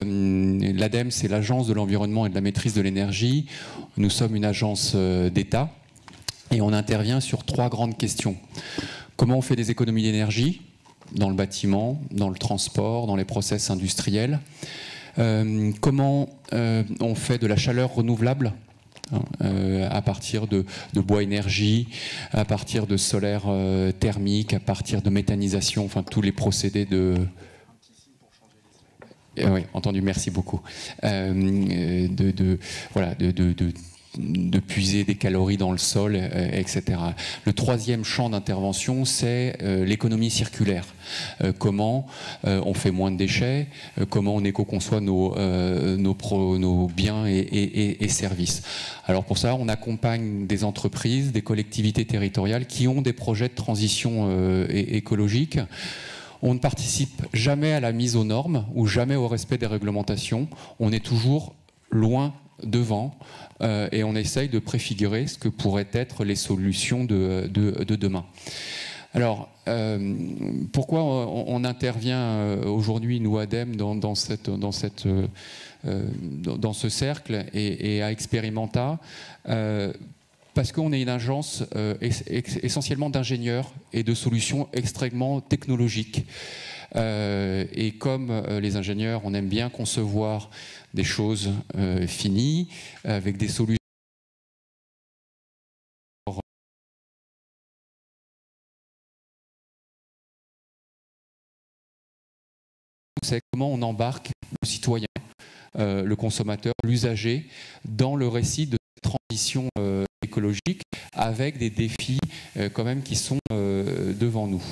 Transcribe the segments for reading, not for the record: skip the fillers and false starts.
l'ADEME, c'est l'Agence de l'environnement et de la maîtrise de l'énergie. Nous sommes une agence d'État et on intervient sur 3 grandes questions. Comment on fait des économies d'énergie dans le bâtiment, dans le transport, dans les process industriels? Comment on fait de la chaleur renouvelable à partir de bois énergie, à partir de solaire thermique, à partir de méthanisation, enfin tous les procédés de... Oui, entendu, merci beaucoup. Voilà, de puiser des calories dans le sol, etc. Le 3e champ d'intervention, c'est l'économie circulaire. Comment on fait moins de déchets, comment on éco-conçoit nos biens et services. Alors pour ça, on accompagne des entreprises, des collectivités territoriales qui ont des projets de transition écologique. On ne participe jamais à la mise aux normes ou jamais au respect des réglementations. On est toujours loin devant et on essaye de préfigurer ce que pourraient être les solutions de demain. Alors, pourquoi on intervient aujourd'hui, nous, ADEME, dans ce cercle et à Experimenta parce qu'on est une agence essentiellement d'ingénieurs et de solutions extrêmement technologiques. Et comme les ingénieurs, on aime bien concevoir des choses finies, avec des solutions. C'est comment on embarque le citoyen, le consommateur, l'usager, dans le récit de transition écologique avec des défis quand même qui sont devant nous.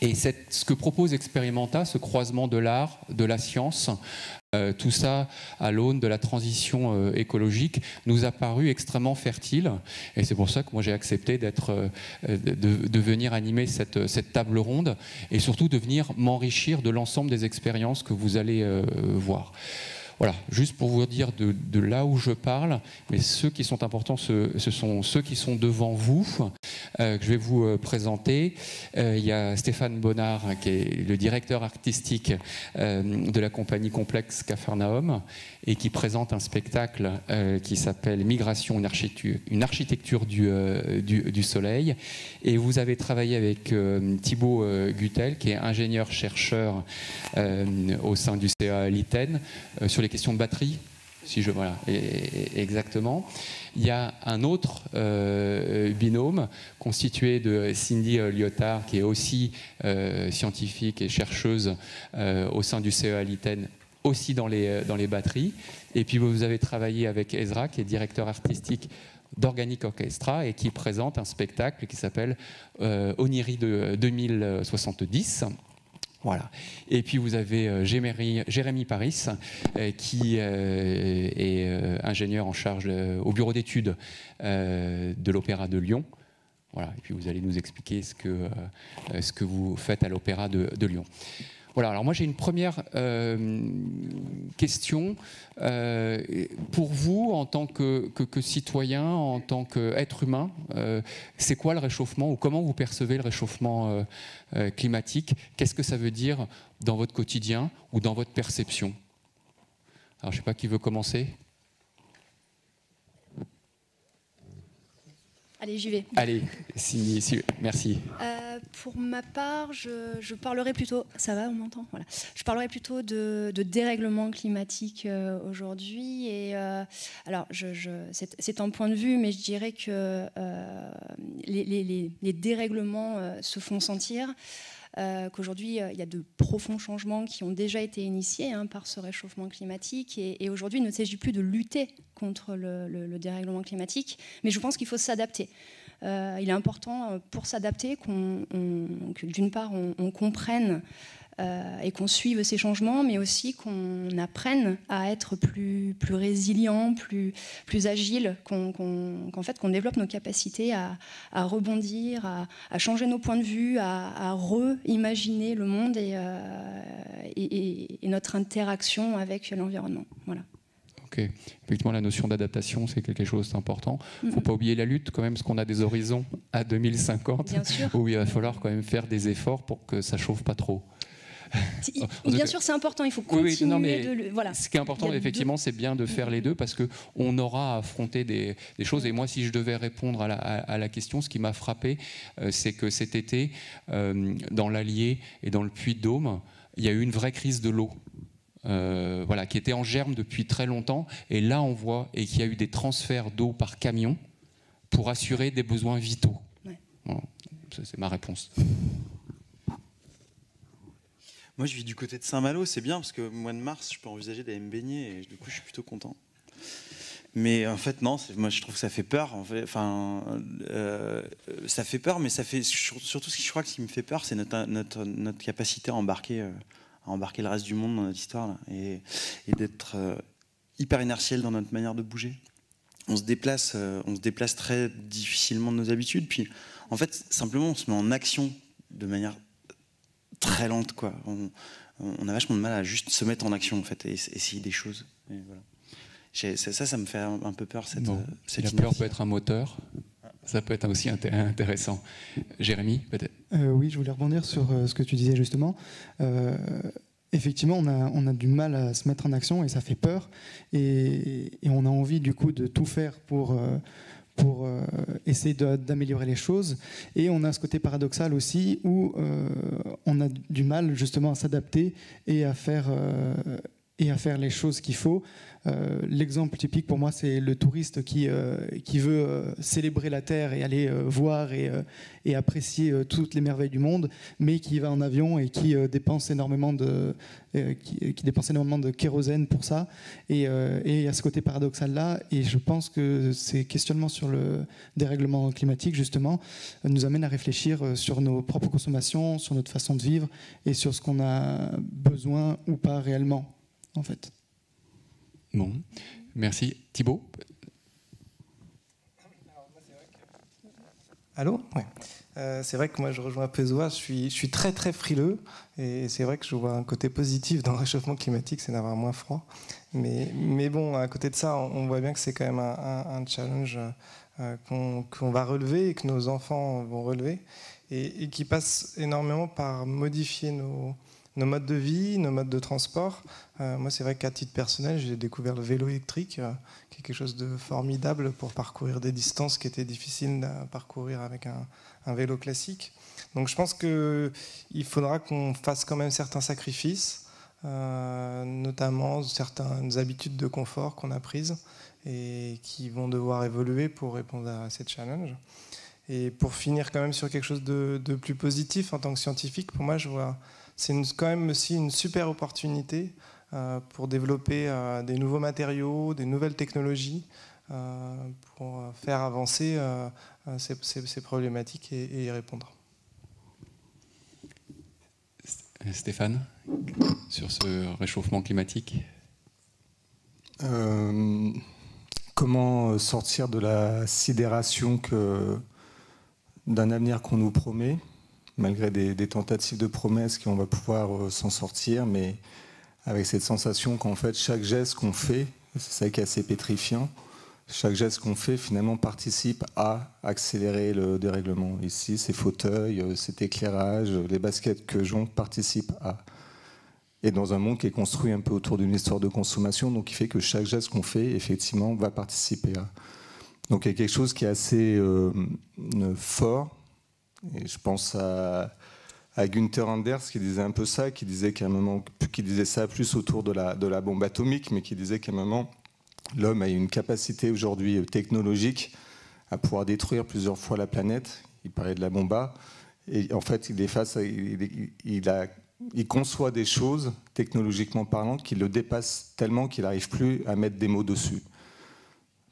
Et ce que propose Experimenta, ce croisement de l'art, de la science, tout ça à l'aune de la transition écologique, nous a paru extrêmement fertile. Et c'est pour ça que moi j'ai accepté de venir animer cette table ronde et surtout de venir m'enrichir de l'ensemble des expériences que vous allez voir. Voilà, juste pour vous dire de là où je parle, mais ceux qui sont importants, ce sont ceux qui sont devant vous, que je vais vous présenter. Il y a Stéphane Bonnard, qui est le directeur artistique de la compagnie Complexe Capharnaüm, et qui présente un spectacle qui s'appelle Migration, une architecture du soleil. Et vous avez travaillé avec Thibaut Guttel, qui est ingénieur-chercheur au sein du CA Liten, sur les questions de batterie, voilà, exactement. Il y a un autre binôme constitué de Cindy Lyotard, qui est aussi scientifique et chercheuse au sein du CEA Liten, aussi dans les batteries. Et puis vous avez travaillé avec Ezra, qui est directeur artistique d'Organic Orchestra et qui présente un spectacle qui s'appelle Oniri de 2070. Voilà. Et puis vous avez Jérémy Paris, qui est ingénieur en charge au bureau d'études de l'Opéra de Lyon. Voilà. Et puis vous allez nous expliquer ce que vous faites à l'Opéra de Lyon. Voilà, alors moi j'ai une première question pour vous en tant que citoyen, en tant qu'être humain. C'est quoi le réchauffement ou comment vous percevez le réchauffement climatique? Qu'est-ce que ça veut dire dans votre quotidien ou dans votre perception? Alors je ne sais pas qui veut commencer. Allez, j'y vais. Allez, merci. Pour ma part, je parlerai plutôt... Ça va, on m'entend? Voilà. Je parlerai plutôt de dérèglement climatique aujourd'hui. Et alors, c'est un point de vue, mais je dirais que les dérèglements se font sentir. Qu'aujourd'hui, il y a de profonds changements qui ont déjà été initiés par ce réchauffement climatique. Et aujourd'hui, il ne s'agit plus de lutter contre le dérèglement climatique, mais je pense qu'il faut s'adapter. Il est important pour s'adapter que d'une part, on comprenne et qu'on suive ces changements, mais aussi qu'on apprenne à être plus résilient, plus agile, qu'en fait, qu'on développe nos capacités à rebondir, à changer nos points de vue, à re-imaginer le monde et notre interaction avec l'environnement. Voilà. Ok. Effectivement, la notion d'adaptation, c'est quelque chose d'important. Il ne faut pas oublier la lutte, quand même, parce qu'on a des horizons à 2050, bien sûr, où il va falloir quand même faire des efforts pour que ça ne chauffe pas trop. Bien sûr, c'est important, il faut continuer de le... Voilà. Ce qui est important, effectivement, c'est bien de faire les deux parce qu'on aura à affronter des choses. Et moi, si je devais répondre à la question, ce qui m'a frappé, c'est que cet été, dans l'Allier et dans le Puy-de-Dôme, il y a eu une vraie crise de l'eau. Voilà, qui était en germe depuis très longtemps. Et là, on voit qu'il y a eu des transferts d'eau par camion pour assurer des besoins vitaux. Ouais. Voilà. C'est ma réponse. Moi, je vis du côté de Saint-Malo, c'est bien parce que mois de mars, je peux envisager d'aller me baigner et du coup, je suis plutôt content. Mais en fait, non, moi, je trouve que ça fait peur. En fait, ça fait peur, mais ça fait surtout ce que je crois que ce qui me fait peur, c'est notre capacité à embarquer le reste du monde dans notre histoire là, et d'être hyper inertiel dans notre manière de bouger. On se déplace très difficilement de nos habitudes. Puis, en fait, simplement, on se met en action de manière très lente, quoi. On a vachement de mal à juste se mettre en action, en fait, et essayer des choses. Et voilà. Ça me fait un peu peur. La peur peut être un moteur. Ça peut être aussi intéressant. Jérémy, peut-être. Oui, je voulais rebondir sur ce que tu disais justement. Effectivement, on a du mal à se mettre en action et ça fait peur. Et on a envie du coup de tout faire pour essayer d'améliorer les choses. Et on a ce côté paradoxal aussi où on a du mal justement à s'adapter et à faire les choses qu'il faut. L'exemple typique pour moi, c'est le touriste qui veut célébrer la Terre et aller voir et apprécier toutes les merveilles du monde, mais qui va en avion et qui dépense énormément de kérosène pour ça. Et il y a ce côté paradoxal-là. Et je pense que ces questionnements sur le dérèglement climatique, justement, nous amènent à réfléchir sur nos propres consommations, sur notre façon de vivre et sur ce qu'on a besoin ou pas réellement, en fait. Bon, merci. Thibaut ? Allô ? Ouais. C'est vrai que moi je rejoins Pezoa, je suis très très frileux et c'est vrai que je vois un côté positif dans le réchauffement climatique, c'est d'avoir moins froid. Mais bon, à côté de ça, on voit bien que c'est quand même un challenge qu'on va relever et que nos enfants vont relever et qui passe énormément par modifier nos modes de vie, nos modes de transport. Moi, c'est vrai qu'à titre personnel, j'ai découvert le vélo électrique, qui est quelque chose de formidable pour parcourir des distances qui étaient difficiles à parcourir avec un vélo classique. Donc je pense qu'il faudra qu'on fasse quand même certains sacrifices, notamment certaines habitudes de confort qu'on a prises et qui vont devoir évoluer pour répondre à ces challenges. Et pour finir quand même sur quelque chose de plus positif en tant que scientifique, pour moi, je vois... C'est quand même aussi une super opportunité pour développer des nouveaux matériaux, des nouvelles technologies, pour faire avancer ces problématiques et y répondre. Stéphane, sur ce réchauffement climatique ? Comment sortir de la sidération d'un avenir qu'on nous promet, malgré des tentatives de promesses qu'on va pouvoir s'en sortir, mais avec cette sensation qu'en fait chaque geste qu'on fait, c'est ça qui est assez pétrifiant, chaque geste qu'on fait finalement participe à accélérer le dérèglement. Ici, ces fauteuils, cet éclairage, les baskets que j'ont participent à. Et dans un monde qui est construit un peu autour d'une histoire de consommation, donc qui fait que chaque geste qu'on fait, effectivement, va participer à. Donc il y a quelque chose qui est assez fort. Et je pense à Günther Anders qui disait un peu ça, qui disait qu'à un moment, qui disait ça plus autour de la bombe atomique, mais qui disait qu'à un moment, l'homme a une capacité aujourd'hui technologique à pouvoir détruire plusieurs fois la planète. Il parlait de la bomba. Et en fait, il conçoit des choses, technologiquement parlant, qui le dépassent tellement qu'il n'arrive plus à mettre des mots dessus.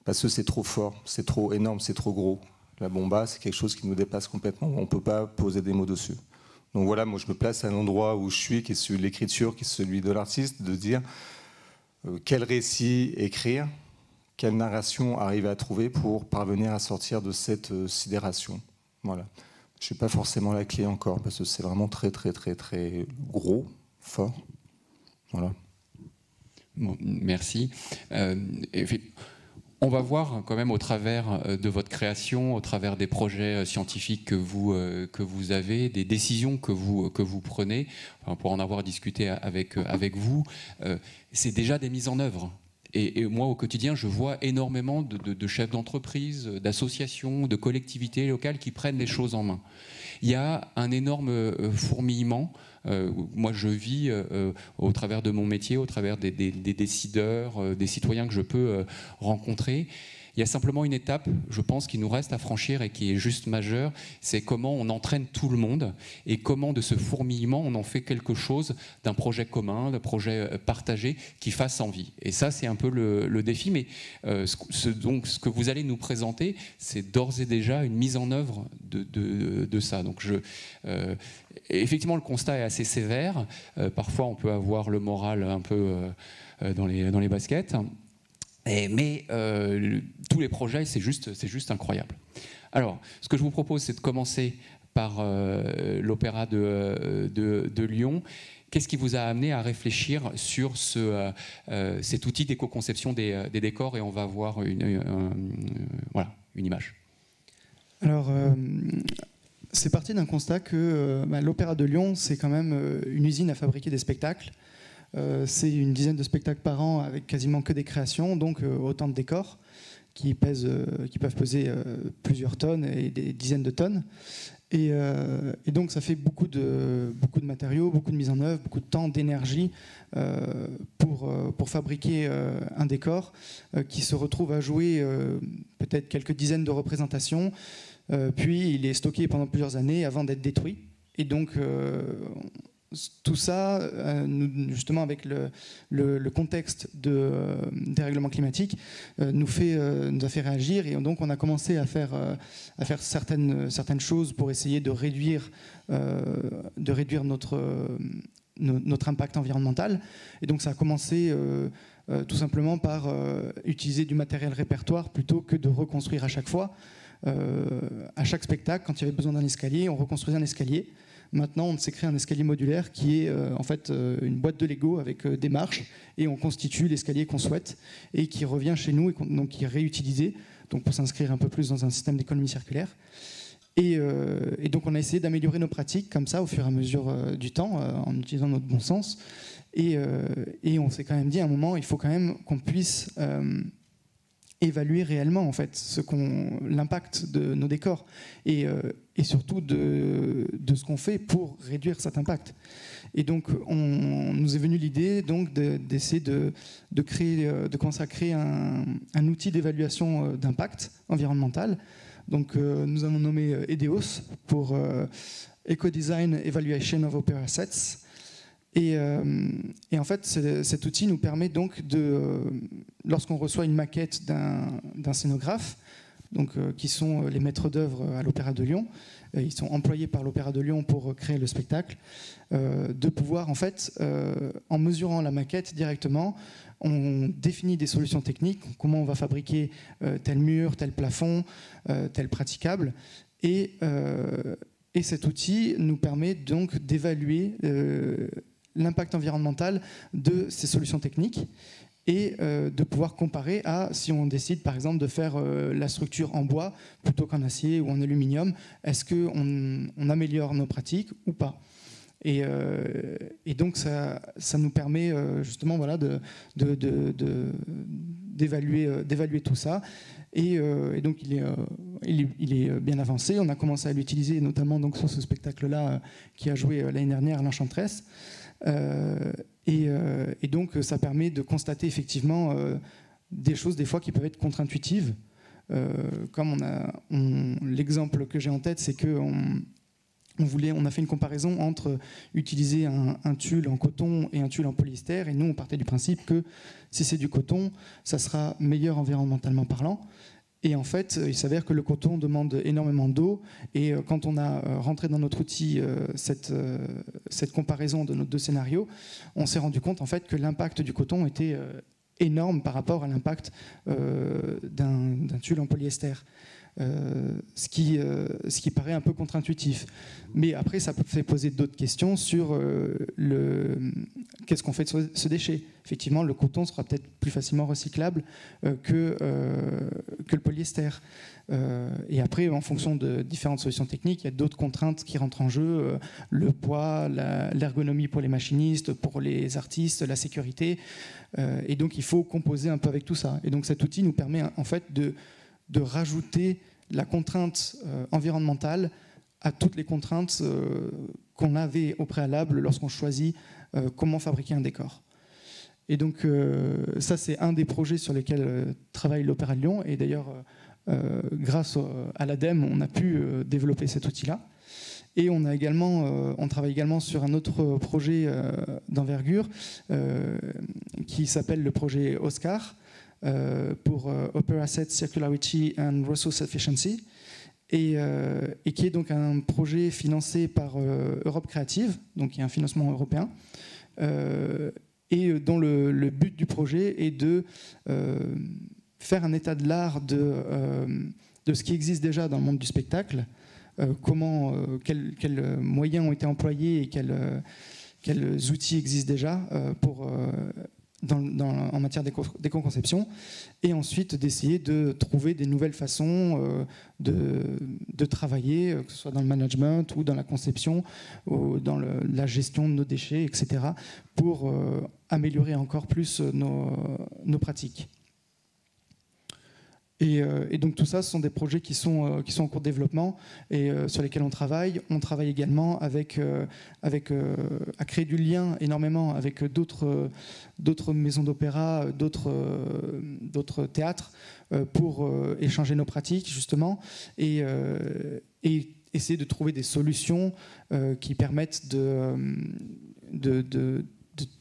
Parce que c'est trop fort, c'est trop énorme, c'est trop gros. La bomba, c'est quelque chose qui nous dépasse complètement. On ne peut pas poser des mots dessus. Donc voilà, moi je me place à l'endroit où je suis, qui est celui de l'écriture, qui est celui de l'artiste, de dire quel récit écrire, quelle narration arriver à trouver pour parvenir à sortir de cette sidération. Voilà. Je n'ai pas forcément la clé encore, parce que c'est vraiment très, très, très, très gros, fort. Voilà. Bon, merci. On va voir quand même au travers de votre création, au travers des projets scientifiques que vous avez, des décisions que vous prenez, enfin, pour en avoir discuté avec vous, c'est déjà des mises en œuvre. Et moi, au quotidien, je vois énormément de chefs d'entreprise, d'associations, de collectivités locales qui prennent les choses en main. Il y a un énorme fourmillement. Moi, je vis au travers de mon métier, au travers des décideurs, des citoyens que je peux rencontrer. Il y a simplement une étape, je pense, qui nous reste à franchir et qui est juste majeure, c'est comment on entraîne tout le monde et comment de ce fourmillement on en fait quelque chose d'un projet commun, d'un projet partagé qui fasse envie. Et ça, c'est un peu le défi, mais donc, ce que vous allez nous présenter, c'est d'ores et déjà une mise en œuvre de ça. Donc effectivement, le constat est assez sévère. Parfois, on peut avoir le moral un peu dans les baskets. Mais tous les projets, c'est juste incroyable. Alors, ce que je vous propose, c'est de commencer par l'Opéra de Lyon. Qu'est-ce qui vous a amené à réfléchir sur cet outil d'éco-conception des décors? Et on va voir voilà, une image. Alors, c'est parti d'un constat que l'Opéra de Lyon, c'est quand même une usine à fabriquer des spectacles. C'est une dizaine de spectacles par an avec quasiment que des créations, donc autant de décors qui peuvent peser plusieurs tonnes et des dizaines de tonnes. Et donc ça fait beaucoup de matériaux, beaucoup de mise en œuvre, beaucoup de temps, d'énergie pour fabriquer un décor qui se retrouve à jouer peut-être quelques dizaines de représentations, puis il est stocké pendant plusieurs années avant d'être détruit. Et donc tout ça, justement avec le contexte des règlements climatiques, nous a fait réagir, et donc on a commencé à faire certaines choses pour essayer de réduire notre impact environnemental. Et donc ça a commencé tout simplement par utiliser du matériel répertoire plutôt que de reconstruire à chaque fois. À chaque spectacle, quand il y avait besoin d'un escalier, on reconstruisait un escalier. Maintenant, on s'est créé un escalier modulaire qui est en fait une boîte de Lego avec des marches, et on constitue l'escalier qu'on souhaite et qui revient chez nous, et donc qui est réutilisé, donc pour s'inscrire un peu plus dans un système d'économie circulaire. Et donc on a essayé d'améliorer nos pratiques comme ça au fur et à mesure du temps en utilisant notre bon sens. Et on s'est quand même dit à un moment, il faut quand même qu'on puisse évaluer réellement en fait l'impact de nos décors et surtout de ce qu'on fait pour réduire cet impact. Et donc nous est venue l'idée donc d'essayer de commencer à créer un outil d'évaluation d'impact environnemental. Donc nous avons nommé EDEOS pour Eco-Design Evaluation of Opera Assets. Et en fait, cet outil nous permet donc lorsqu'on reçoit une maquette d'un scénographe, donc, qui sont les maîtres d'œuvre à l'Opéra de Lyon, ils sont employés par l'Opéra de Lyon pour créer le spectacle, de pouvoir, en fait, en mesurant la maquette directement, on définit des solutions techniques, comment on va fabriquer tel mur, tel plafond, tel praticable, et cet outil nous permet donc d'évaluer l'impact environnemental de ces solutions techniques et de pouvoir comparer à si on décide par exemple de faire la structure en bois plutôt qu'en acier ou en aluminium, est-ce qu'on améliore nos pratiques ou pas. Et donc ça nous permet justement voilà, d'évaluer tout ça. Et donc il est bien avancé. On a commencé à l'utiliser notamment donc, sur ce spectacle-là qui a joué l'année dernière à l'Enchantress. Et donc ça permet de constater effectivement des choses des fois qui peuvent être contre-intuitives. Comme l'exemple que j'ai en tête, c'est qu'on a fait une comparaison entre utiliser un tulle en coton et un tulle en polyester, et nous on partait du principe que si c'est du coton, ça sera meilleur environnementalement parlant. Et en fait, il s'avère que le coton demande énormément d'eau, et quand on a rentré dans notre outil cette comparaison de nos deux scénarios, on s'est rendu compte en fait que l'impact du coton était énorme par rapport à l'impact d'un tulle en polyester. ce qui paraît un peu contre-intuitif. Mais après, ça fait poser d'autres questions sur qu'est-ce qu'on fait de ce déchet. Effectivement, le coton sera peut-être plus facilement recyclable que le polyester. Et après, en fonction de différentes solutions techniques, il y a d'autres contraintes qui rentrent en jeu, le poids, l'ergonomie pour les machinistes, pour les artistes, la sécurité. Et donc, il faut composer un peu avec tout ça. Et donc, cet outil nous permet en fait de rajouter la contrainte environnementale à toutes les contraintes qu'on avait au préalable lorsqu'on choisit comment fabriquer un décor. Et donc, ça, c'est un des projets sur lesquels travaille l'Opéra de Lyon. Et d'ailleurs, grâce à l'ADEME, on a pu développer cet outil-là. Et on travaille également sur un autre projet d'envergure qui s'appelle le projet OSCAR, pour Open Asset Circularity and Resource Efficiency, et qui est donc un projet financé par Europe Créative, donc qui est un financement européen, et dont le but du projet est de faire un état de l'art de ce qui existe déjà dans le monde du spectacle, quels moyens ont été employés et quels outils existent déjà en matière d'éco-conception, et ensuite d'essayer de trouver des nouvelles façons de travailler, que ce soit dans le management ou dans la conception, ou dans la gestion de nos déchets, etc., pour améliorer encore plus nos pratiques. Et donc tout ça, ce sont des projets qui sont en cours de développement et sur lesquels on travaille. On travaille également à créer du lien énormément avec d'autres maisons d'opéra, d'autres théâtres pour échanger nos pratiques justement et essayer de trouver des solutions qui permettent de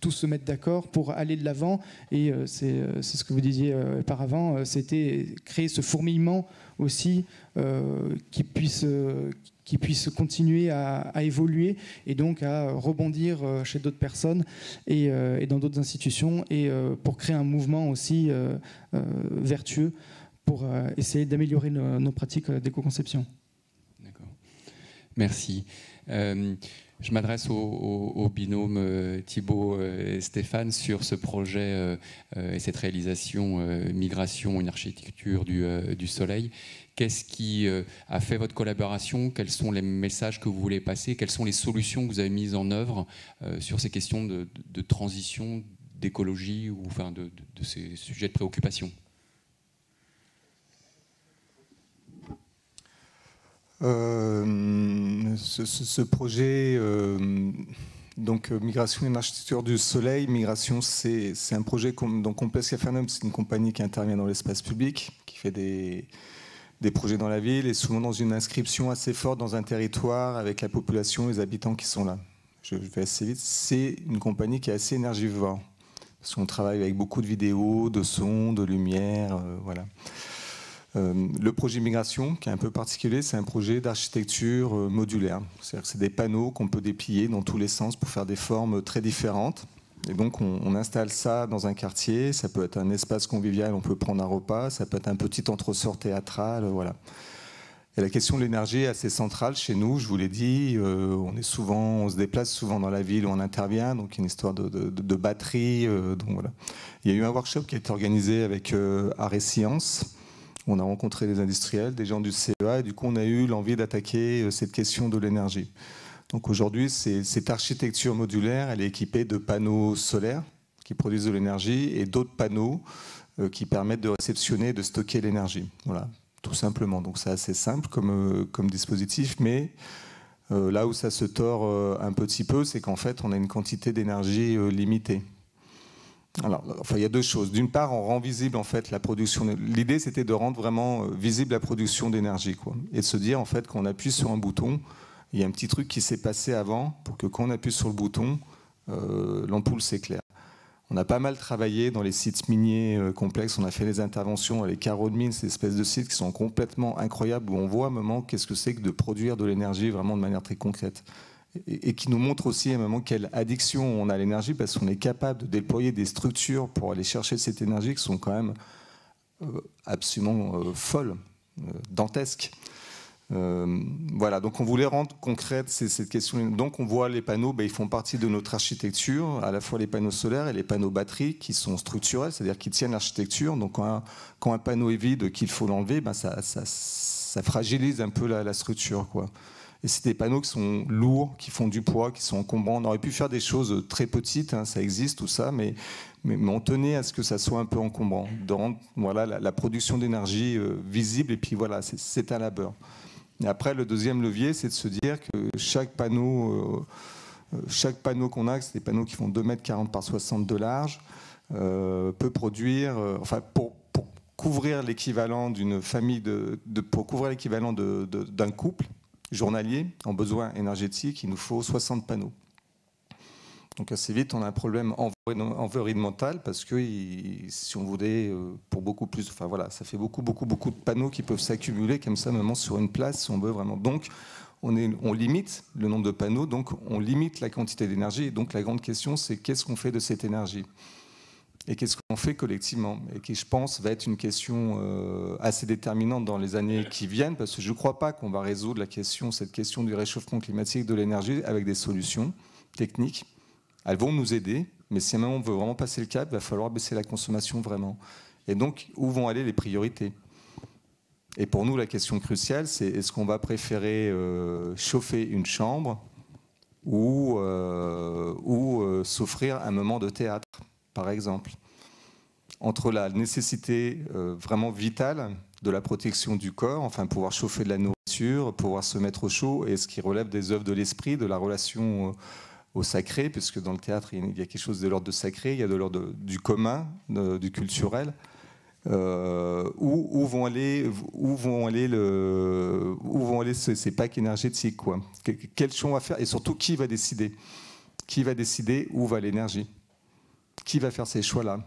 tous se mettre d'accord pour aller de l'avant. Et c'est ce que vous disiez auparavant, c'était créer ce fourmillement aussi qui puisse continuer à évoluer et donc à rebondir chez d'autres personnes et dans d'autres institutions, et pour créer un mouvement aussi vertueux pour essayer d'améliorer nos pratiques d'éco-conception. D'accord. Merci. Je m'adresse au binôme Thibaut et Stéphane sur ce projet et cette réalisation Migration, une architecture du soleil. Qu'est-ce qui a fait votre collaboration? Quels sont les messages que vous voulez passer? Quelles sont les solutions que vous avez mises en œuvre sur ces questions de transition, d'écologie, ou enfin de ces sujets de préoccupation? Ce projet, donc Migration et une architecture du soleil, Migration, c'est un projet donc Complex Capharnaüm, c'est une compagnie qui intervient dans l'espace public, qui fait des projets dans la ville et souvent dans une inscription assez forte dans un territoire avec la population, les habitants qui sont là. Je vais assez vite. C'est une compagnie qui est assez énergivore parce qu'on travaille avec beaucoup de vidéos, de sons, de lumière, voilà. Le projet Migration, qui est un peu particulier, c'est un projet d'architecture modulaire. C'est-à-dire que c'est des panneaux qu'on peut déplier dans tous les sens pour faire des formes très différentes. Et donc on installe ça dans un quartier, ça peut être un espace convivial, on peut prendre un repas, ça peut être un petit entresort théâtral, voilà. Et la question de l'énergie est assez centrale chez nous, je vous l'ai dit, on se déplace souvent dans la ville où on intervient, donc il y a une histoire de batterie. Donc voilà. Il y a eu un workshop qui a été organisé avec Art et Sciences. On a rencontré des industriels, des gens du CEA, et du coup on a eu l'envie d'attaquer cette question de l'énergie. Donc aujourd'hui, cette architecture modulaire, elle est équipée de panneaux solaires qui produisent de l'énergie et d'autres panneaux qui permettent de réceptionner et de stocker l'énergie. Voilà, tout simplement. Donc c'est assez simple comme dispositif, mais là où ça se tord un petit peu, c'est qu'en fait on a une quantité d'énergie limitée. Alors, enfin, il y a deux choses. D'une part, on rend visible en fait la production. L'idée, c'était de rendre vraiment visible la production d'énergie, quoi, et de se dire en fait qu'on appuie sur un bouton. Il y a un petit truc qui s'est passé avant pour que quand on appuie sur le bouton, l'ampoule s'éclaire. On a pas mal travaillé dans les sites miniers complexes. On a fait des interventions à les carreaux de mine, ces espèces de sites qui sont complètement incroyables où on voit à un moment qu'est-ce que c'est que de produire de l'énergie vraiment de manière très concrète. Et qui nous montre aussi à un moment quelle addiction on a à l'énergie, parce qu'on est capable de déployer des structures pour aller chercher cette énergie qui sont quand même absolument folles. dantesque. Voilà, donc on voulait rendre concrète cette question. Donc on voit les panneaux, ils font partie de notre architecture, à la fois les panneaux solaires et les panneaux batteries qui sont structurels, c'est-à-dire qui tiennent l'architecture. Donc quand un panneau est vide, qu'il faut l'enlever, ça fragilise un peu la structure, quoi. Et c'est des panneaux qui sont lourds, qui font du poids, qui sont encombrants. On aurait pu faire des choses très petites, hein, ça existe tout ça, mais on tenait à ce que ça soit un peu encombrant, de rendre la production d'énergie visible, et puis voilà, c'est un labeur. Et après, le deuxième levier, c'est de se dire que chaque panneau qu'on a, c'est des panneaux qui font 2,40 m par 60 de large, peut produire, pour couvrir l'équivalent d'une famille, pour couvrir l'équivalent d'un couple journalier en besoin énergétique, il nous faut 60 panneaux. Donc assez vite, on a un problème environnemental parce que si on voulait pour beaucoup plus, ça fait beaucoup de panneaux qui peuvent s'accumuler comme ça, même sur une place, si on veut vraiment. Donc on limite le nombre de panneaux, donc on limite la quantité d'énergie. Et donc la grande question, c'est qu'est-ce qu'on fait de cette énergie ? Et qu'est-ce qu'on fait collectivement ? Et qui, je pense, va être une question assez déterminante dans les années qui viennent, parce que je ne crois pas qu'on va résoudre cette question du réchauffement climatique de l'énergie avec des solutions techniques. Elles vont nous aider, mais si on veut vraiment passer le cap, il va falloir baisser la consommation vraiment. Et donc, où vont aller les priorités ? Et pour nous, la question cruciale, c'est est-ce qu'on va préférer chauffer une chambre ou s'offrir un moment de théâtre, par exemple ? Entre la nécessité vraiment vitale de la protection du corps, pouvoir chauffer de la nourriture, pouvoir se mettre au chaud, et ce qui relève des œuvres de l'esprit, de la relation au sacré, puisque dans le théâtre, il y a quelque chose de l'ordre de sacré, il y a de l'ordre du commun, du culturel. Où vont aller ces packs énergétiques, quoi. Quel choix on va faire, et surtout qui va décider où va l'énergie, qui va faire ces choix-là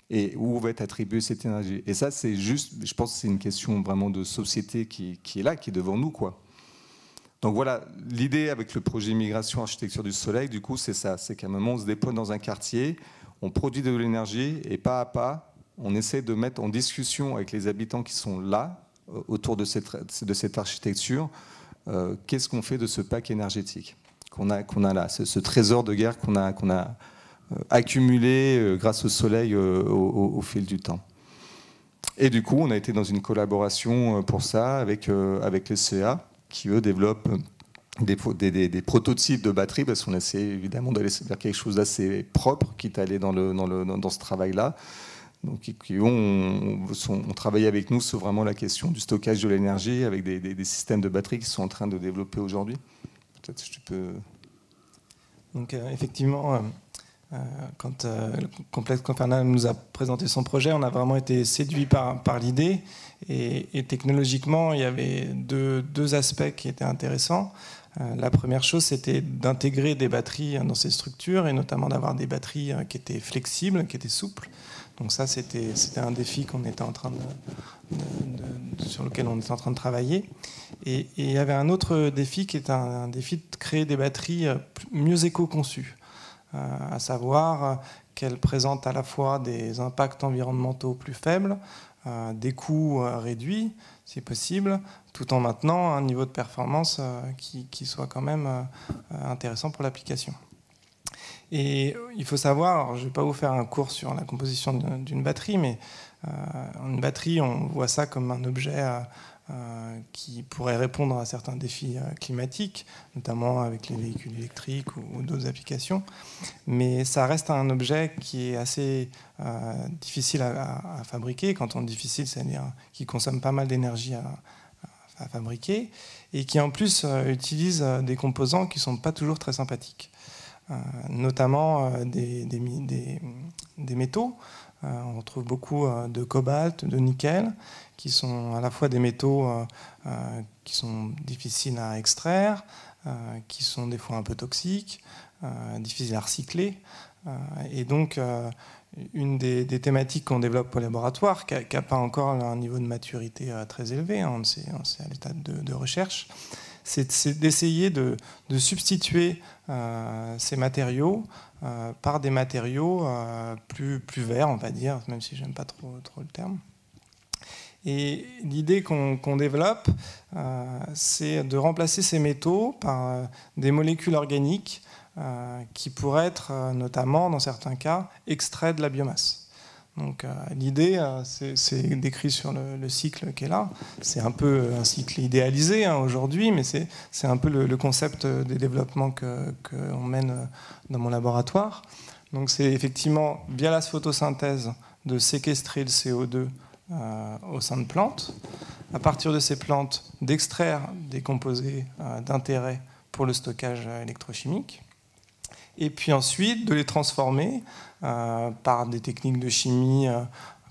et où va être attribuée cette énergie. Et ça, c'est juste, je pense que c'est une question vraiment de société qui est là, qui est devant nous, quoi. Donc voilà, l'idée avec le projet Migration Architecture du Soleil, du coup, c'est ça. C'est qu'à un moment, on se déploie dans un quartier, on produit de l'énergie, et pas à pas, on essaie de mettre en discussion avec les habitants qui sont là, autour de cette architecture, qu'est-ce qu'on fait de ce pack énergétique qu'on a là, ce trésor de guerre qu'on a accumulé grâce au soleil au fil du temps. Et du coup, on a été dans une collaboration pour ça avec les CA, qui eux développent des prototypes de batteries, parce qu'on essaie évidemment d'aller vers quelque chose d'assez propre, quitte à aller dans ce travail-là. Donc, qui ont travaillé avec nous sur vraiment la question du stockage de l'énergie, avec des systèmes de batteries qui sont en train de développer aujourd'hui. Peut-être que tu peux... Donc effectivement, quand le Complexe Confernal nous a présenté son projet, on a vraiment été séduit par l'idée. Et technologiquement, il y avait deux aspects qui étaient intéressants. La première chose, c'était d'intégrer des batteries dans ces structures, et notamment d'avoir des batteries qui étaient flexibles, qui étaient souples. Donc ça, c'était un défi qu'on était en train sur lequel on était en train de travailler. Et il y avait un autre défi qui est un défi de créer des batteries mieux éco-conçues, à savoir qu'elles présentent à la fois des impacts environnementaux plus faibles, des coûts réduits, si possible, tout en maintenant un niveau de performance qui soit quand même intéressant pour l'application. Et il faut savoir, alors je ne vais pas vous faire un cours sur la composition d'une batterie, mais une batterie, on voit ça comme un objet qui pourrait répondre à certains défis climatiques, notamment avec les véhicules électriques ou d'autres applications. Mais ça reste un objet qui est assez difficile à fabriquer. Quand on dit difficile, c'est-à-dire qui consomme pas mal d'énergie à fabriquer, et qui en plus utilise des composants qui ne sont pas toujours très sympathiques. Notamment des métaux. On trouve beaucoup de cobalt, de nickel, qui sont à la fois des métaux qui sont difficiles à extraire, qui sont des fois un peu toxiques, difficiles à recycler. Et donc, une des thématiques qu'on développe au laboratoire, qui n'a pas encore un niveau de maturité très élevé, hein, c'est à l'état de recherche, c'est d'essayer de substituer ces matériaux par des matériaux plus verts, on va dire, même si j'aime pas trop le terme. Et l'idée qu'on développe, c'est de remplacer ces métaux par des molécules organiques qui pourraient être, notamment, dans certains cas, extraits de la biomasse. Donc l'idée, c'est décrit sur le cycle qui est là. C'est un peu un cycle idéalisé aujourd'hui, mais c'est un peu le concept des développements qu'on mène dans mon laboratoire. Donc c'est effectivement, via la photosynthèse, de séquestrer le CO2 au sein de plantes. À partir de ces plantes, d'extraire des composés d'intérêt pour le stockage électrochimique. Et puis ensuite de les transformer par des techniques de chimie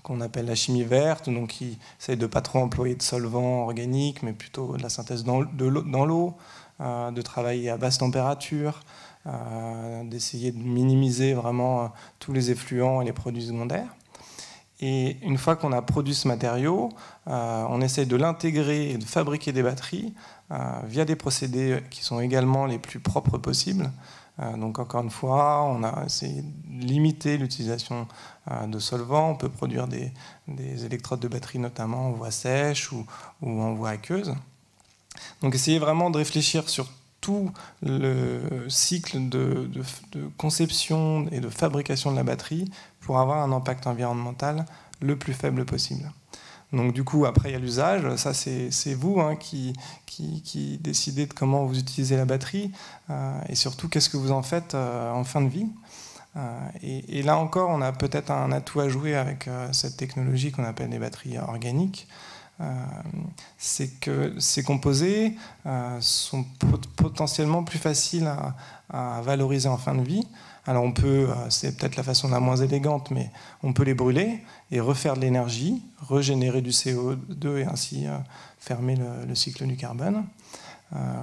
qu'on appelle la chimie verte, donc qui essaye de ne pas trop employer de solvants organiques, mais plutôt de la synthèse dans l'eau, de travailler à basse température, d'essayer de minimiser vraiment tous les effluents et les produits secondaires. Et une fois qu'on a produit ce matériau, on essaye de l'intégrer et de fabriquer des batteries via des procédés qui sont également les plus propres possibles. Donc encore une fois, on a essayé de limiter l'utilisation de solvants. On peut produire des électrodes de batterie notamment en voie sèche ou en voie aqueuse. Donc essayer vraiment de réfléchir sur tout le cycle de conception et de fabrication de la batterie pour avoir un impact environnemental le plus faible possible. Donc du coup, après, il y a l'usage. Ça, c'est vous qui décidez de comment vous utilisez la batterie et surtout, qu'est-ce que vous en faites en fin de vie. Et là encore, on a peut-être un atout à jouer avec cette technologie qu'on appelle les batteries organiques. C'est que ces composés sont potentiellement plus faciles à valoriser en fin de vie. Alors on peut, c'est peut-être la façon la moins élégante, mais on peut les brûler et refaire de l'énergie, régénérer du CO2 et ainsi fermer le cycle du carbone.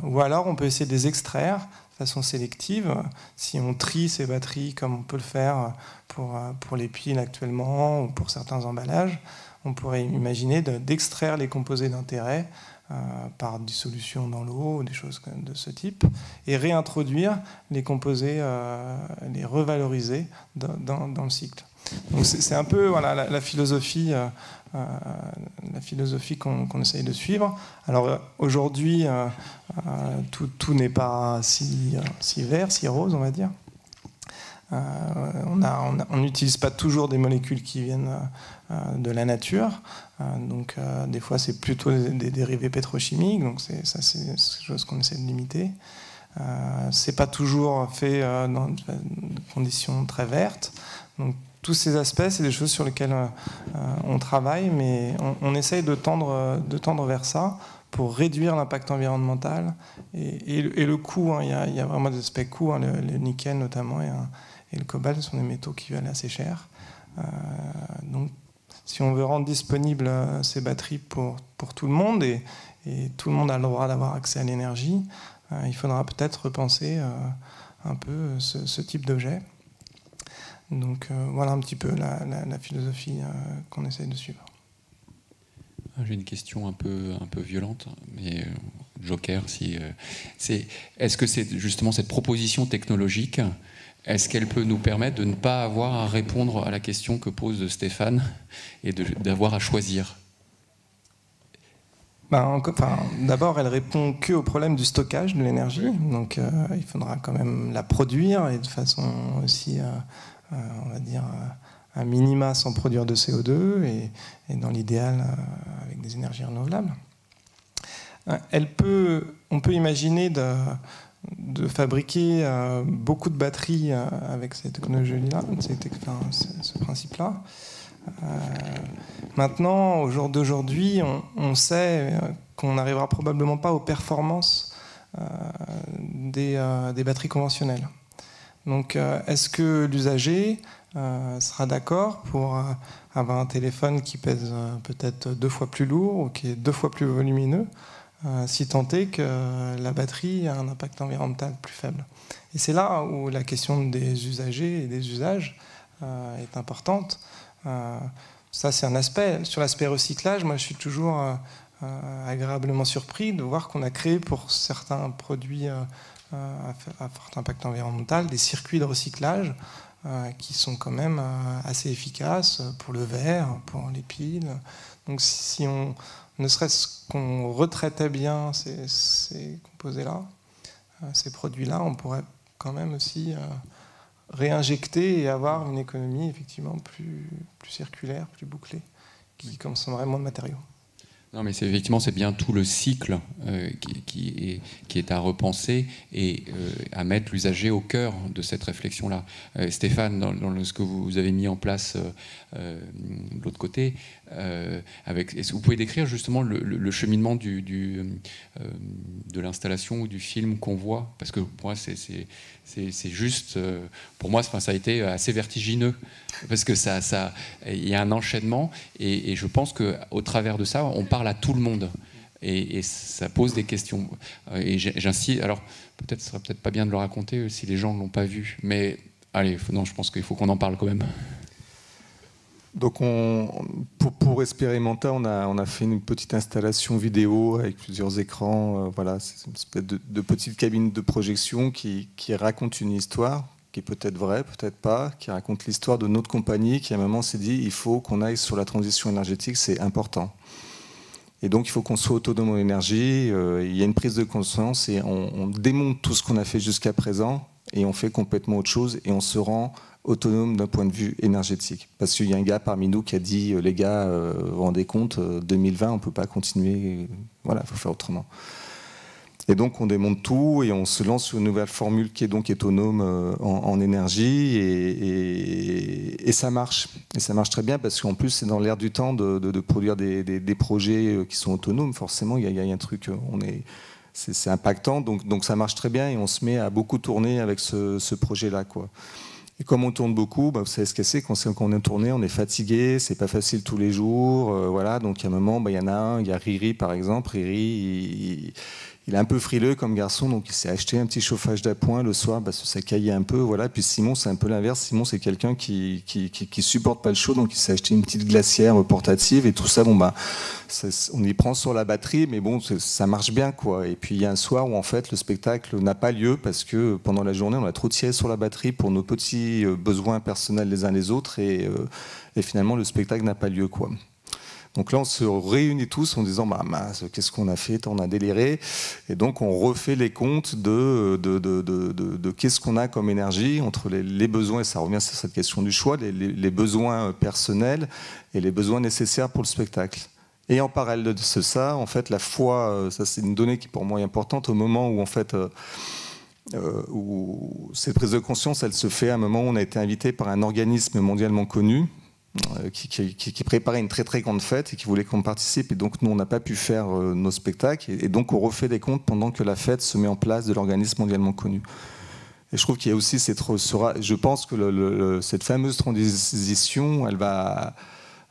Ou alors on peut essayer de les extraire de façon sélective. Si on trie ces batteries comme on peut le faire pour les piles actuellement ou pour certains emballages, on pourrait imaginer d'extraire les composés d'intérêt par dissolution dans l'eau, des choses de ce type, et réintroduire les composés, les revaloriser dans le cycle. Donc c'est un peu voilà, la philosophie qu'on essaye de suivre. Alors aujourd'hui, tout n'est pas si vert, si rose, on va dire. On n'utilise pas toujours des molécules qui viennent de la nature, donc des fois c'est plutôt des dérivés pétrochimiques, donc c'est quelque chose qu'on essaie de limiter. C'est pas toujours fait dans des conditions très vertes, donc tous ces aspects, c'est des choses sur lesquelles on travaille, mais on essaye de tendre vers ça pour réduire l'impact environnemental et le coût. Il y a vraiment des aspects coûts, le nickel notamment et le cobalt sont des métaux qui valent assez cher. Donc, si on veut rendre disponibles ces batteries pour tout le monde et tout le monde a le droit d'avoir accès à l'énergie, il faudra peut-être repenser un peu ce type d'objet. Donc voilà un petit peu la philosophie qu'on essaye de suivre. J'ai une question un peu violente, mais Joker, est-ce que c'est justement cette proposition technologique, est-ce qu'elle peut nous permettre de ne pas avoir à répondre à la question que pose Stéphane et d'avoir à choisir? D'abord, elle répond qu'au problème du stockage de l'énergie, donc il faudra quand même la produire et de façon aussi, on va dire, un minima sans produire de CO2 et dans l'idéal avec des énergies renouvelables. On peut imaginer de fabriquer beaucoup de batteries avec cette technologie-là, ce principe-là. Maintenant, au jour d'aujourd'hui, on sait qu'on n'arrivera probablement pas aux performances des batteries conventionnelles. Donc, est-ce que l'usager sera d'accord pour avoir un téléphone qui pèse peut-être 2 fois plus lourd ou qui est 2 fois plus volumineux, si tant est que la batterie a un impact environnemental plus faible? Et c'est là où la question des usagers et des usages est importante. Ça, c'est un aspect. Sur l'aspect recyclage, moi, je suis toujours agréablement surpris de voir qu'on a créé pour certains produits à fort impact environnemental des circuits de recyclage qui sont quand même assez efficaces pour le verre, pour les piles. Donc si on, ne serait-ce qu'on retraitait bien ces composés-là, ces produits-là, on pourrait quand même aussi réinjecter et avoir une économie effectivement plus circulaire, plus bouclée, qui consommerait moins de matériaux. Non, mais effectivement, c'est bien tout le cycle qui est à repenser et à mettre l'usager au cœur de cette réflexion-là. Stéphane, dans ce que vous avez mis en place de l'autre côté, est-ce que vous pouvez décrire justement le cheminement de l'installation ou du film qu'on voit? Parce que pour moi, c'est juste, pour moi, ça a été assez vertigineux, parce que il y a un enchaînement, et je pense qu'au travers de ça, on parle à tout le monde, et ça pose des questions. Et j'insiste, alors peut-être ce serait peut-être pas bien de le raconter si les gens ne l'ont pas vu, mais allez, non, je pense qu'il faut qu'on en parle quand même. Donc pour Expérimenta, on a fait une petite installation vidéo avec plusieurs écrans. Voilà, c'est une espèce de petite cabine de projection qui raconte une histoire, qui est peut-être vraie, peut-être pas, qui raconte l'histoire de notre compagnie qui à un moment s'est dit il faut qu'on aille sur la transition énergétique, c'est important. Et donc il faut qu'on soit autonome en énergie, il y a une prise de conscience et on démonte tout ce qu'on a fait jusqu'à présent et on fait complètement autre chose et on se rend autonome d'un point de vue énergétique. Parce qu'il y a un gars parmi nous qui a dit les gars, vous vous rendez compte, 2020, on ne peut pas continuer, voilà, il faut faire autrement. Et donc on démonte tout et on se lance sur une nouvelle formule qui est donc autonome en énergie et ça marche. Et ça marche très bien parce qu'en plus c'est dans l'air du temps de produire des projets qui sont autonomes. Forcément, il y a un truc, c'est impactant, donc ça marche très bien et on se met à beaucoup tourner avec ce projet-là, quoi. Et comme on tourne beaucoup, vous savez ce que c'est, quand on est tourné, on est fatigué, c'est pas facile tous les jours, voilà. Donc à un moment, il y en a un, il y a Riri par exemple. Riri, il est un peu frileux comme garçon, donc il s'est acheté un petit chauffage d'appoint le soir parce que ça caillait un peu, voilà. Puis Simon, c'est un peu l'inverse. Simon, c'est quelqu'un qui supporte pas le chaud, donc il s'est acheté une petite glacière portative et tout ça. On y prend sur la batterie, mais bon, ça marche bien, quoi. Et puis il y a un soir où en fait le spectacle n'a pas lieu parce que pendant la journée, on a trop tiré sur la batterie pour nos petits besoins personnels les uns les autres et finalement le spectacle n'a pas lieu, quoi. Donc là, on se réunit tous en disant mince, qu'est-ce qu'on a fait, on a déliré. Et donc, on refait les comptes de qu'est-ce qu'on a comme énergie entre les besoins, et ça revient sur cette question du choix, les besoins personnels et les besoins nécessaires pour le spectacle. Et en parallèle de ça, en fait, la foi, ça c'est une donnée qui pour moi est importante, au moment où en fait... où cette prise de conscience, elle se fait à un moment où on a été invité par un organisme mondialement connu, qui préparait une très très grande fête et qui voulait qu'on participe, et donc nous on n'a pas pu faire nos spectacles et donc on refait des comptes pendant que la fête se met en place de l'organisme mondialement connu. Et je trouve qu'il y a aussi je pense que cette fameuse transition, elle va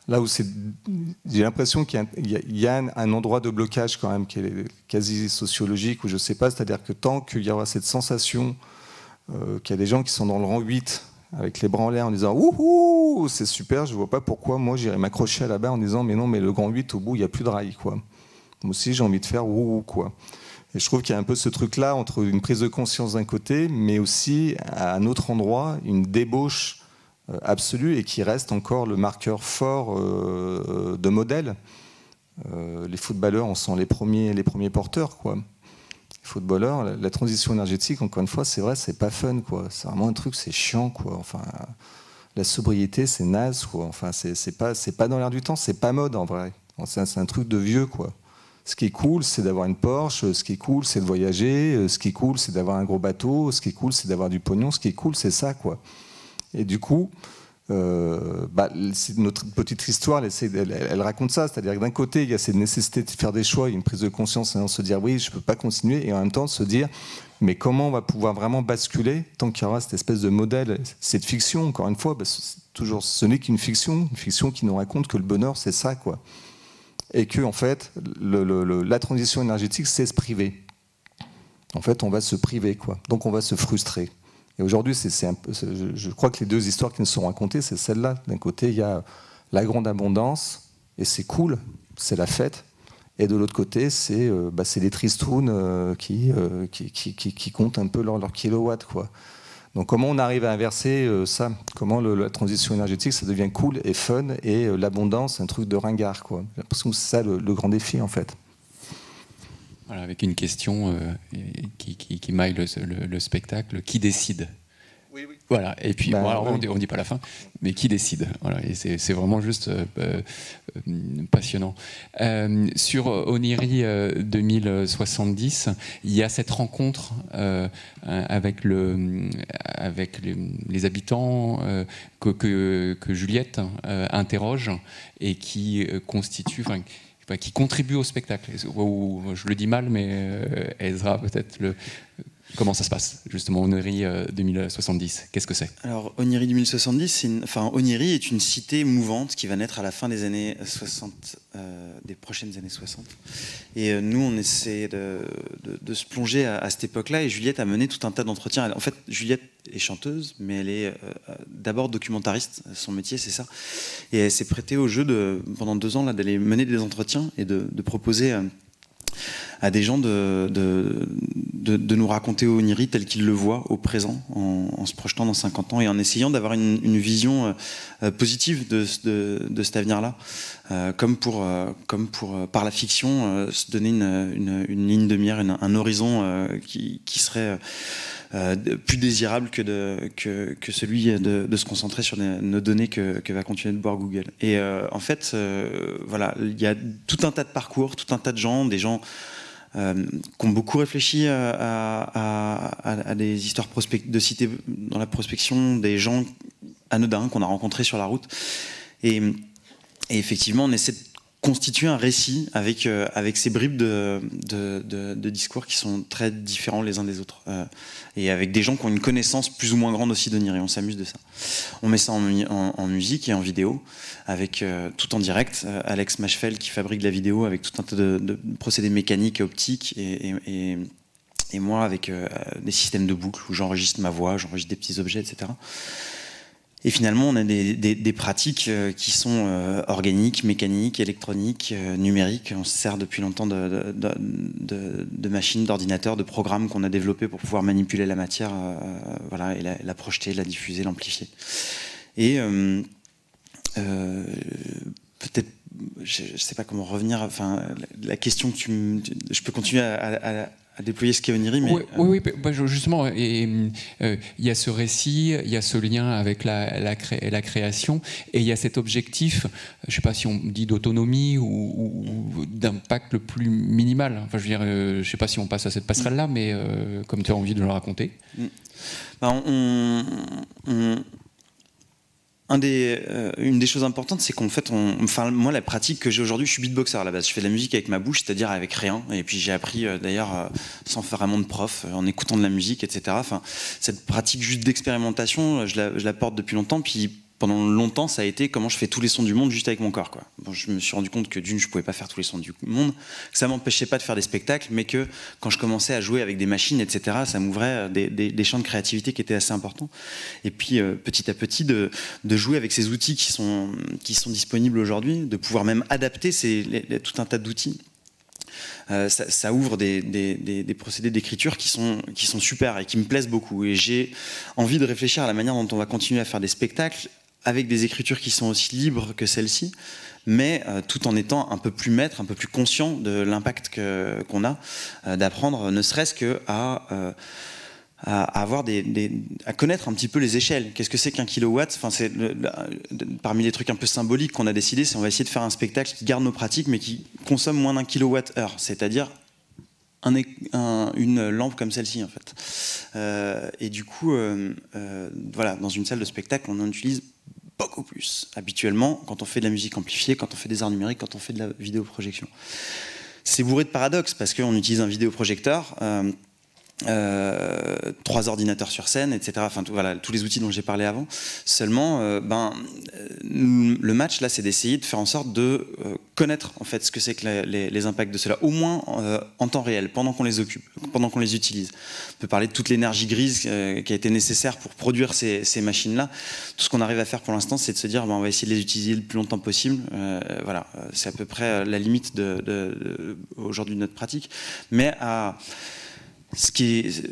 là où j'ai l'impression qu'il y a un endroit de blocage quand même qui est quasi sociologique, ou je sais pas, c'est-à-dire que tant qu'il y aura cette sensation qu'il y a des gens qui sont dans le rang 8 avec les bras en l'air en disant « Wouhou, c'est super, je ne vois pas pourquoi moi j'irais m'accrocher à la barre en disant « Mais non, mais le grand 8, au bout, il n'y a plus de rail, quoi. » Moi aussi, j'ai envie de faire « Wouhou, quoi. » Et je trouve qu'il y a un peu ce truc-là entre une prise de conscience d'un côté, mais aussi, à un autre endroit, une débauche absolue et qui reste encore le marqueur fort de modèle. Les footballeurs, on sent les premiers porteurs, quoi. Footballeur, la transition énergétique, encore une fois, c'est vrai, c'est pas fun, quoi. C'est vraiment un truc, c'est chiant, quoi. Enfin, la sobriété, c'est naze, quoi. Enfin, c'est pas dans l'air du temps, c'est pas mode, en vrai. C'est un truc de vieux, quoi. Ce qui est cool, c'est d'avoir une Porsche. Ce qui est cool, c'est de voyager. Ce qui est cool, c'est d'avoir un gros bateau. Ce qui est cool, c'est d'avoir du pognon. Ce qui est cool, c'est ça, quoi. Et du coup, notre petite histoire, elle raconte ça, c'est-à-dire que d'un côté il y a cette nécessité de faire des choix, une prise de conscience, et de se dire oui, je peux pas continuer, et en même temps de se dire mais comment on va pouvoir vraiment basculer tant qu'il y aura cette espèce de modèle, cette fiction, encore une fois, parce que ce n'est qu'une fiction qui nous raconte que le bonheur c'est ça, quoi, et que en fait la transition énergétique c'est se priver. En fait, on va se priver, quoi, donc on va se frustrer. Et aujourd'hui, je crois que les deux histoires qui nous sont racontées, c'est celle-là. D'un côté, il y a la grande abondance, et c'est cool, c'est la fête. Et de l'autre côté, c'est les tristounes qui comptent un peu leur kilowatt, quoi. Donc comment on arrive à inverser ça? Comment la transition énergétique, ça devient cool et fun, et l'abondance, un truc de ringard, quoi. J'ai l'impression que c'est ça le grand défi, en fait. Voilà, avec une question qui maille le spectacle. Qui décide? Oui, oui. Voilà, et puis bon, alors, oui. on dit pas la fin, mais qui décide? Voilà, et c'est vraiment juste passionnant. Sur Oniri 2070, il y a cette rencontre avec les habitants que Juliette interroge et qui constitue, qui contribue au spectacle. Je le dis mal, mais Ezra, peut-être comment ça se passe, justement, Oniri 2070? Qu'est-ce que c'est? Alors, Oniri 2070, Oniri est une cité mouvante qui va naître à la fin des années 60, des prochaines années 60. Et nous, on essaie de se plonger à cette époque-là. Et Juliette a mené tout un tas d'entretiens. En fait, Juliette est chanteuse, mais elle est d'abord documentariste. Son métier, c'est ça. Et elle s'est prêtée au jeu pendant 2 ans d'aller mener des entretiens et de proposer à des gens de nous raconter Oniri tel qu'ils le voient au présent, en se projetant dans 50 ans et en essayant d'avoir une vision positive de cet avenir-là, comme pour par la fiction, se donner une ligne de mire, un horizon qui serait plus désirable que celui de se concentrer sur nos données que va continuer de boire Google. Et en fait, voilà, il y a tout un tas de parcours, tout un tas de gens, des gens qui ont beaucoup réfléchi à des histoires de cités dans la prospection, des gens anodins qu'on a rencontrés sur la route. Et effectivement, on essaie de constituer un récit avec ces bribes de discours qui sont très différents les uns des autres. Et avec des gens qui ont une connaissance plus ou moins grande aussi d'Oniri. On s'amuse de ça. On met ça en musique et en vidéo, avec tout en direct. Alex Machfeld qui fabrique de la vidéo avec tout un tas de procédés mécaniques et optiques. Et moi avec des systèmes de boucle où j'enregistre ma voix, j'enregistre des petits objets, etc. Et finalement, on a des pratiques qui sont organiques, mécaniques, électroniques, numériques. On se sert depuis longtemps de machines, d'ordinateurs, de programmes qu'on a développés pour pouvoir manipuler la matière, voilà, et la projeter, la diffuser, l'amplifier. Et peut-être, je ne sais pas comment revenir. Enfin, la question que je peux continuer à déployer ce qu'est Oniri, mais... Oui, justement, il y a ce récit, il y a ce lien avec la création, et il y a cet objectif, je ne sais pas si on dit d'autonomie ou d'impact le plus minimal. Enfin, je veux dire, je ne sais pas si on passe à cette passerelle-là, mais comme tu as envie de le raconter. Une des choses importantes, c'est qu'en fait, moi, la pratique que j'ai aujourd'hui, je suis beatboxer à la base. Je fais de la musique avec ma bouche, c'est-à-dire avec rien. Et puis j'ai appris, d'ailleurs, sans faire vraiment de prof, en écoutant de la musique, etc. Enfin, cette pratique juste d'expérimentation, je la porte depuis longtemps. Puis pendant longtemps, ça a été comment je fais tous les sons du monde juste avec mon corps, quoi. Bon, je me suis rendu compte que d'une, je pouvais pas faire tous les sons du monde, que ça m'empêchait pas de faire des spectacles, mais que quand je commençais à jouer avec des machines, etc., ça m'ouvrait des champs de créativité qui étaient assez importants. Et puis petit à petit, de jouer avec ces outils qui sont disponibles aujourd'hui, de pouvoir même adapter tout un tas d'outils. Ça ouvre des procédés d'écriture qui sont super et qui me plaisent beaucoup. Et j'ai envie de réfléchir à la manière dont on va continuer à faire des spectacles avec des écritures qui sont aussi libres que celles-ci, mais tout en étant un peu plus maître, un peu plus conscient de l'impact qu'on a, d'apprendre ne serait-ce qu'à à connaître un petit peu les échelles. Qu'est-ce que c'est qu'un kilowatt? Enfin, parmi les trucs un peu symboliques qu'on a décidé, c'est on va essayer de faire un spectacle qui garde nos pratiques, mais qui consomme moins d'1 kWh, c'est-à-dire une lampe comme celle-ci, en fait. Et du coup, voilà, dans une salle de spectacle, on en utilise beaucoup plus, habituellement, quand on fait de la musique amplifiée, quand on fait des arts numériques, quand on fait de la vidéoprojection. C'est bourré de paradoxes, parce qu'on utilise un vidéoprojecteur, 3 ordinateurs sur scène, etc. Enfin, voilà, tous les outils dont j'ai parlé avant. Seulement, le match, là, c'est d'essayer de faire en sorte de connaître, en fait, ce que c'est que les impacts de cela, au moins en temps réel, pendant qu'on les occupe, pendant qu'on les utilise. On peut parler de toute l'énergie grise qui a été nécessaire pour produire ces machines-là. Tout ce qu'on arrive à faire pour l'instant, c'est de se dire, on va essayer de les utiliser le plus longtemps possible. Voilà, c'est à peu près la limite aujourd'hui de notre pratique. Mais Ce qui est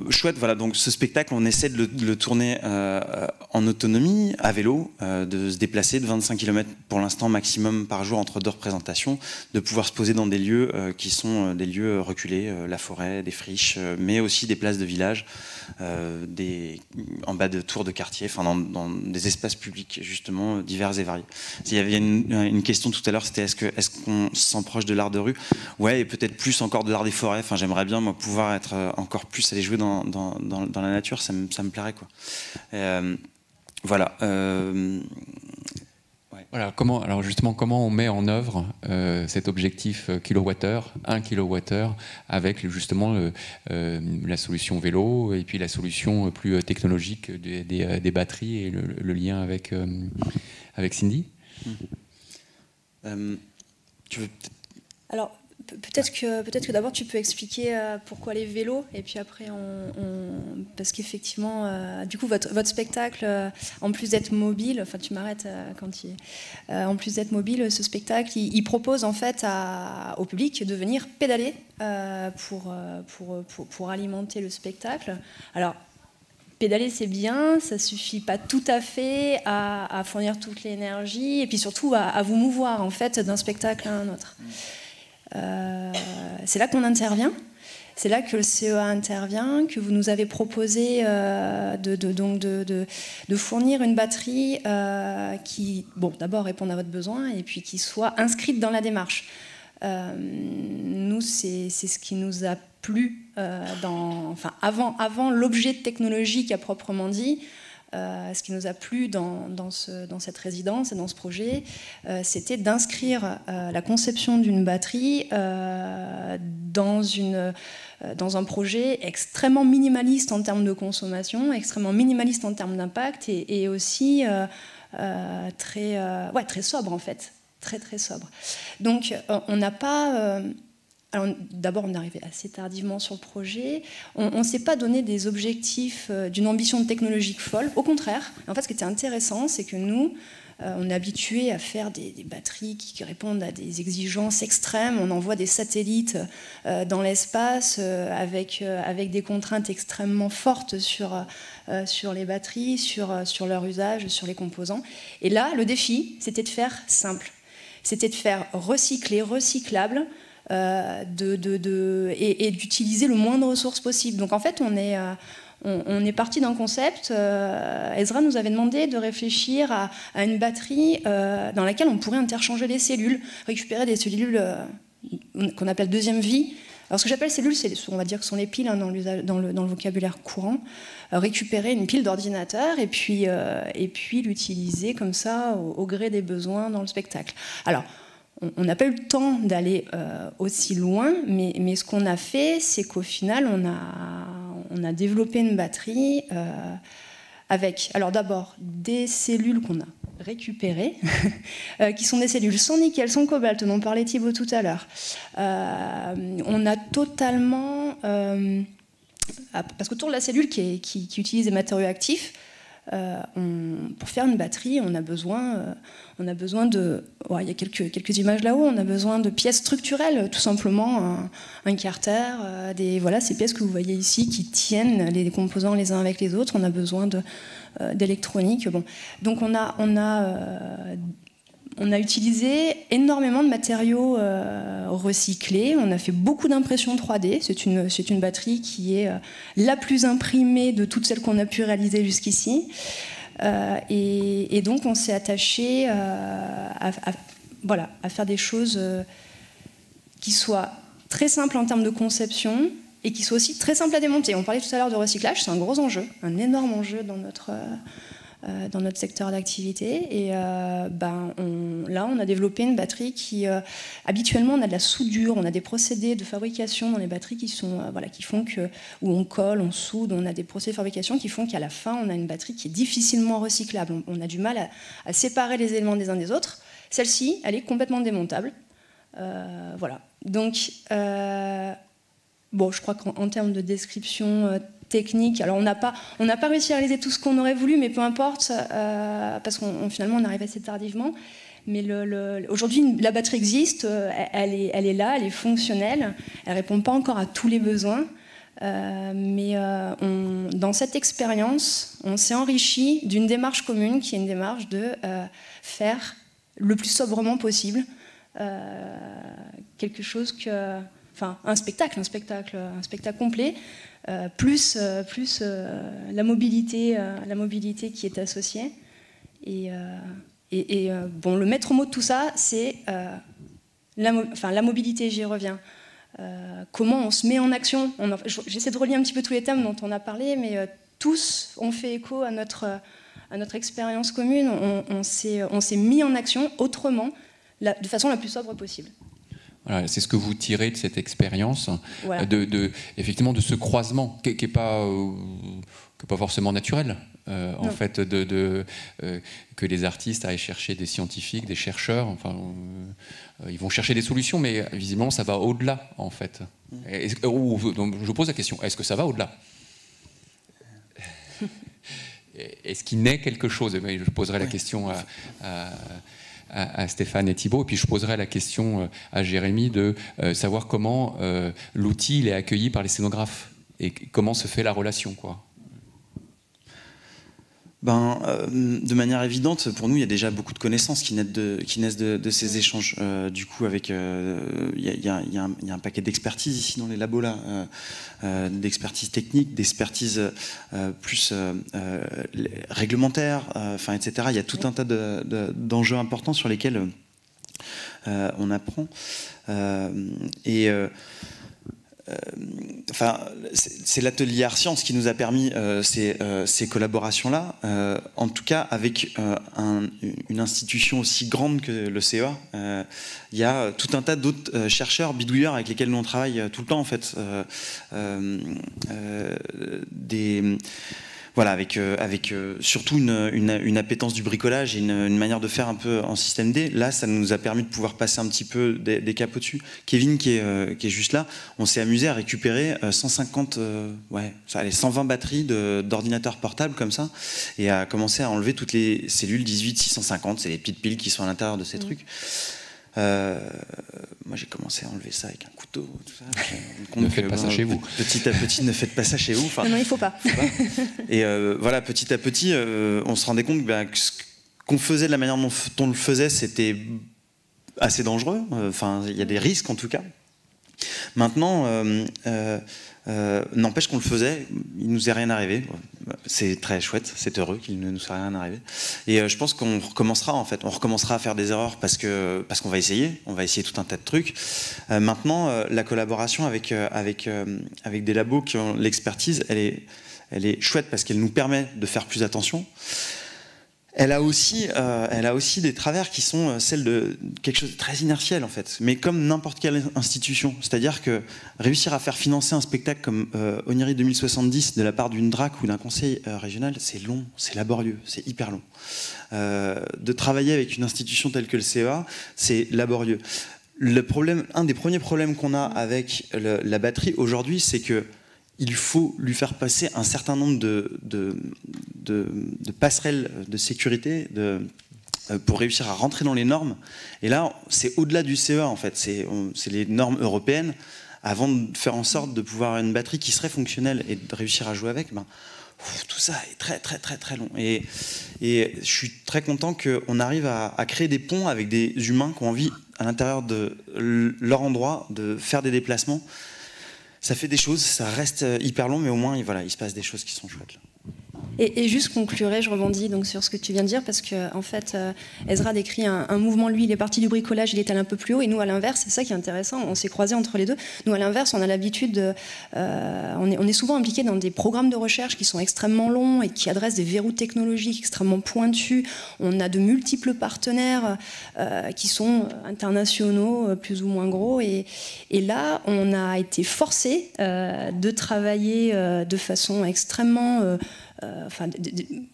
chouette, voilà, donc ce spectacle, on essaie de le tourner en autonomie, à vélo, de se déplacer de 25 km pour l'instant maximum par jour entre 2 représentations, de pouvoir se poser dans des lieux qui sont des lieux reculés, la forêt, des friches, mais aussi des places de village, en bas de tours de quartier, enfin dans des espaces publics justement divers et variés. Il y avait une question tout à l'heure, c'était est-ce qu'on se sent proche de l'art de rue? Ouais, et peut-être plus encore de l'art des forêts. Enfin, j'aimerais bien moi pouvoir être encore plus aller jouer dans la nature, ça me plairait quoi. Voilà. Voilà, alors justement, comment on met en œuvre cet objectif kilowattheure, 1 kWh, avec justement la solution vélo et puis la solution plus technologique des batteries et le lien avec Cindy. Tu veux Alors, peut-être que d'abord tu peux expliquer pourquoi les vélos, et puis après parce qu'effectivement du coup votre spectacle, en plus d'être mobile, enfin tu m'arrêtes en plus d'être mobile, ce spectacle il propose en fait au public de venir pédaler pour alimenter le spectacle. Alors pédaler c'est bien, ça suffit pas tout à fait à fournir toute l'énergie, et puis surtout à vous mouvoir en fait d'un spectacle à un autre. C'est là qu'on intervient, c'est là que le CEA intervient, que vous nous avez proposé de fournir une batterie qui, bon, d'abord réponde à votre besoin et puis qui soit inscrite dans la démarche. Nous, c'est ce qui nous a plu avant l'objet technologique à proprement dit. Ce qui nous a plu dans cette résidence et dans ce projet, c'était d'inscrire la conception d'une batterie dans un projet extrêmement minimaliste en termes de consommation, extrêmement minimaliste en termes d'impact et aussi très sobre en fait, très très sobre. Donc on n'a pas... Alors, d'abord, on est arrivé assez tardivement sur le projet. On ne s'est pas donné des objectifs d'une ambition technologique folle. Au contraire, en fait, ce qui était intéressant, c'est que nous, on est habitués à faire des batteries qui répondent à des exigences extrêmes. On envoie des satellites dans l'espace avec des contraintes extrêmement fortes sur les batteries, sur leur usage, sur les composants. Et là, le défi, c'était de faire simple. C'était de faire recycler, recyclable, et d'utiliser le moins de ressources possible. Donc en fait, on est parti d'un concept. Ezra nous avait demandé de réfléchir à une batterie dans laquelle on pourrait interchanger les cellules, récupérer des cellules qu'on appelle deuxième vie. Alors ce que j'appelle cellules, on va dire que ce sont les piles dans le vocabulaire courant. Récupérer une pile d'ordinateur et puis l'utiliser comme ça au gré des besoins dans le spectacle. Alors, on n'a pas eu le temps d'aller aussi loin, mais ce qu'on a fait, c'est qu'au final, on a développé une batterie avec, alors d'abord, des cellules qu'on a récupérées, qui sont des cellules sans nickel, sans cobalt, dont parlait Thibaut tout à l'heure. On a totalement... parce qu'autour de la cellule qui utilise des matériaux actifs, pour faire une batterie, on a besoin de... il y a quelques images là-haut, on a besoin de pièces structurelles, tout simplement, un carter, ces pièces que vous voyez ici qui tiennent les composants les uns avec les autres. On a besoin d'électronique. Bon. Donc on a utilisé énormément de matériaux recyclés. On a fait beaucoup d'impression 3D. C'est une batterie qui est la plus imprimée de toutes celles qu'on a pu réaliser jusqu'ici. Et donc on s'est attaché à faire des choses qui soient très simples en termes de conception et qui soient aussi très simples à démonter. On parlait tout à l'heure de recyclage, c'est un gros enjeu, un énorme enjeu dans notre secteur d'activité. Et là, on a développé une batterie qui, habituellement, on a de la soudure, on a des procédés de fabrication dans les batteries qui font que, où on colle, on soude, on a des procédés de fabrication qui font qu'à la fin, on a une batterie qui est difficilement recyclable. On a du mal à séparer les éléments des uns des autres. Celle-ci, elle est complètement démontable. Voilà. Donc, je crois qu'en termes de description techniques. Alors on n'a pas réussi à réaliser tout ce qu'on aurait voulu, mais peu importe, parce qu'on finalement on arrive assez tardivement. Mais aujourd'hui, la batterie existe, elle est là, elle est fonctionnelle, elle ne répond pas encore à tous les besoins. Mais dans cette expérience, on s'est enrichi d'une démarche commune qui est une démarche de faire le plus sobrement possible quelque chose un spectacle complet, plus la mobilité qui est associée. Et le maître mot de tout ça, c'est la mobilité, j'y reviens. Comment on se met en action. J'essaie de relier un petit peu tous les thèmes dont on a parlé, mais tous ont fait écho à notre expérience commune. On s'est mis en action autrement, de façon la plus sobre possible. Voilà, c'est ce que vous tirez de cette expérience, voilà. Effectivement de ce croisement qui n'est pas forcément naturel, en fait, que les artistes aillent chercher des scientifiques, des chercheurs, ils vont chercher des solutions, mais visiblement ça va au-delà, en fait. Donc, je pose la question, est-ce que ça va au-delà? Est-ce qu'il naît quelque chose? Je poserai la question à Stéphane et Thibaut, et puis je poserai la question à Jérémy de savoir comment l'outil est accueilli par les scénographes et comment se fait la relation, quoi. De manière évidente, pour nous, il y a déjà beaucoup de connaissances qui naissent de ces échanges. Du coup, il y a un paquet d'expertise ici dans les labos là, d'expertise technique, d'expertise plus réglementaire, etc. Il y a tout un tas d'enjeux importants sur lesquels on apprend. C'est l'atelier Art Science qui nous a permis ces collaborations-là, en tout cas avec une institution aussi grande que le CEA. Il y a tout un tas d'autres chercheurs, bidouilleurs avec lesquels nous on travaille tout le temps en fait. Voilà, avec surtout une appétence du bricolage et une manière de faire un peu en système D. Là, ça nous a permis de pouvoir passer un petit peu des caps au-dessus. Kevin, qui est juste là, on s'est amusé à récupérer 120 batteries d'ordinateurs portables comme ça, et à commencer à enlever toutes les cellules 18650, c'est les petites piles qui sont à l'intérieur de ces trucs. Moi j'ai commencé à enlever ça avec un couteau, tout ça. Ne faites pas ça chez vous. Petit à petit, ne faites pas ça chez vous. Non, il faut pas. Et voilà, petit à petit, on se rendait compte que ce qu'on faisait de la manière dont on le faisait, c'était assez dangereux. Il y a des risques en tout cas. Maintenant, n'empêche qu'on le faisait, il nous est rien arrivé. C'est très chouette, c'est heureux qu'il ne nous soit rien arrivé. Et je pense qu'on recommencera en fait. On recommencera à faire des erreurs parce qu'on va essayer. On va essayer tout un tas de trucs. Maintenant, la collaboration avec des labos qui ont l'expertise, elle est chouette parce qu'elle nous permet de faire plus attention. Elle a aussi des travers qui sont celles de quelque chose de très inertiel en fait, mais comme n'importe quelle institution. C'est-à-dire que réussir à faire financer un spectacle comme Oniri 2070 de la part d'une DRAC ou d'un conseil régional, c'est long, c'est laborieux, c'est hyper long. De travailler avec une institution telle que le CEA, c'est laborieux. Un des premiers problèmes qu'on a avec la batterie aujourd'hui, c'est que il faut lui faire passer un certain nombre de passerelles de sécurité pour réussir à rentrer dans les normes. Et là, c'est au-delà du CEA, en fait. C'est les normes européennes. Avant de faire en sorte de pouvoir avoir une batterie qui serait fonctionnelle et de réussir à jouer avec, tout ça est très, très, très, très long. Et je suis très content qu'on arrive à créer des ponts avec des humains qui ont envie, à l'intérieur de leur endroit, de faire des déplacements. Ça fait des choses, ça reste hyper long, mais au moins, il se passe des choses qui sont chouettes. Là. Et juste conclurai, je rebondis donc sur ce que tu viens de dire, parce que en fait, Ezra décrit un mouvement, lui, il est parti du bricolage, il est allé un peu plus haut, et nous, à l'inverse, c'est ça qui est intéressant, on s'est croisés entre les deux. Nous, à l'inverse, on a l'habitude, on est souvent impliqués dans des programmes de recherche qui sont extrêmement longs et qui adressent des verrous technologiques extrêmement pointus. On a de multiples partenaires qui sont internationaux, plus ou moins gros, et là, on a été forcés de travailler de façon extrêmement...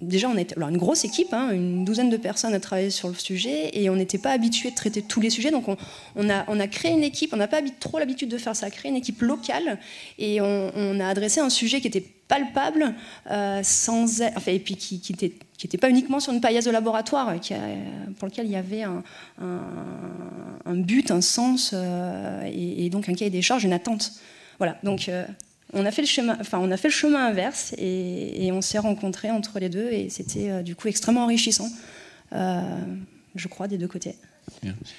déjà, on était une grosse équipe, une douzaine de personnes à travailler sur le sujet, et on n'était pas habitué de traiter tous les sujets. Donc, on a créé une équipe. On n'a pas trop l'habitude de faire ça. Créer une équipe locale, et on a adressé un sujet qui n'était palpable, et puis qui n'était pas uniquement sur une paillasse de laboratoire, pour lequel il y avait un but, un sens, et donc un cahier des charges, une attente. Voilà, donc on a fait le chemin inverse, et on s'est rencontrés entre les deux, et c'était du coup extrêmement enrichissant, je crois, des deux côtés.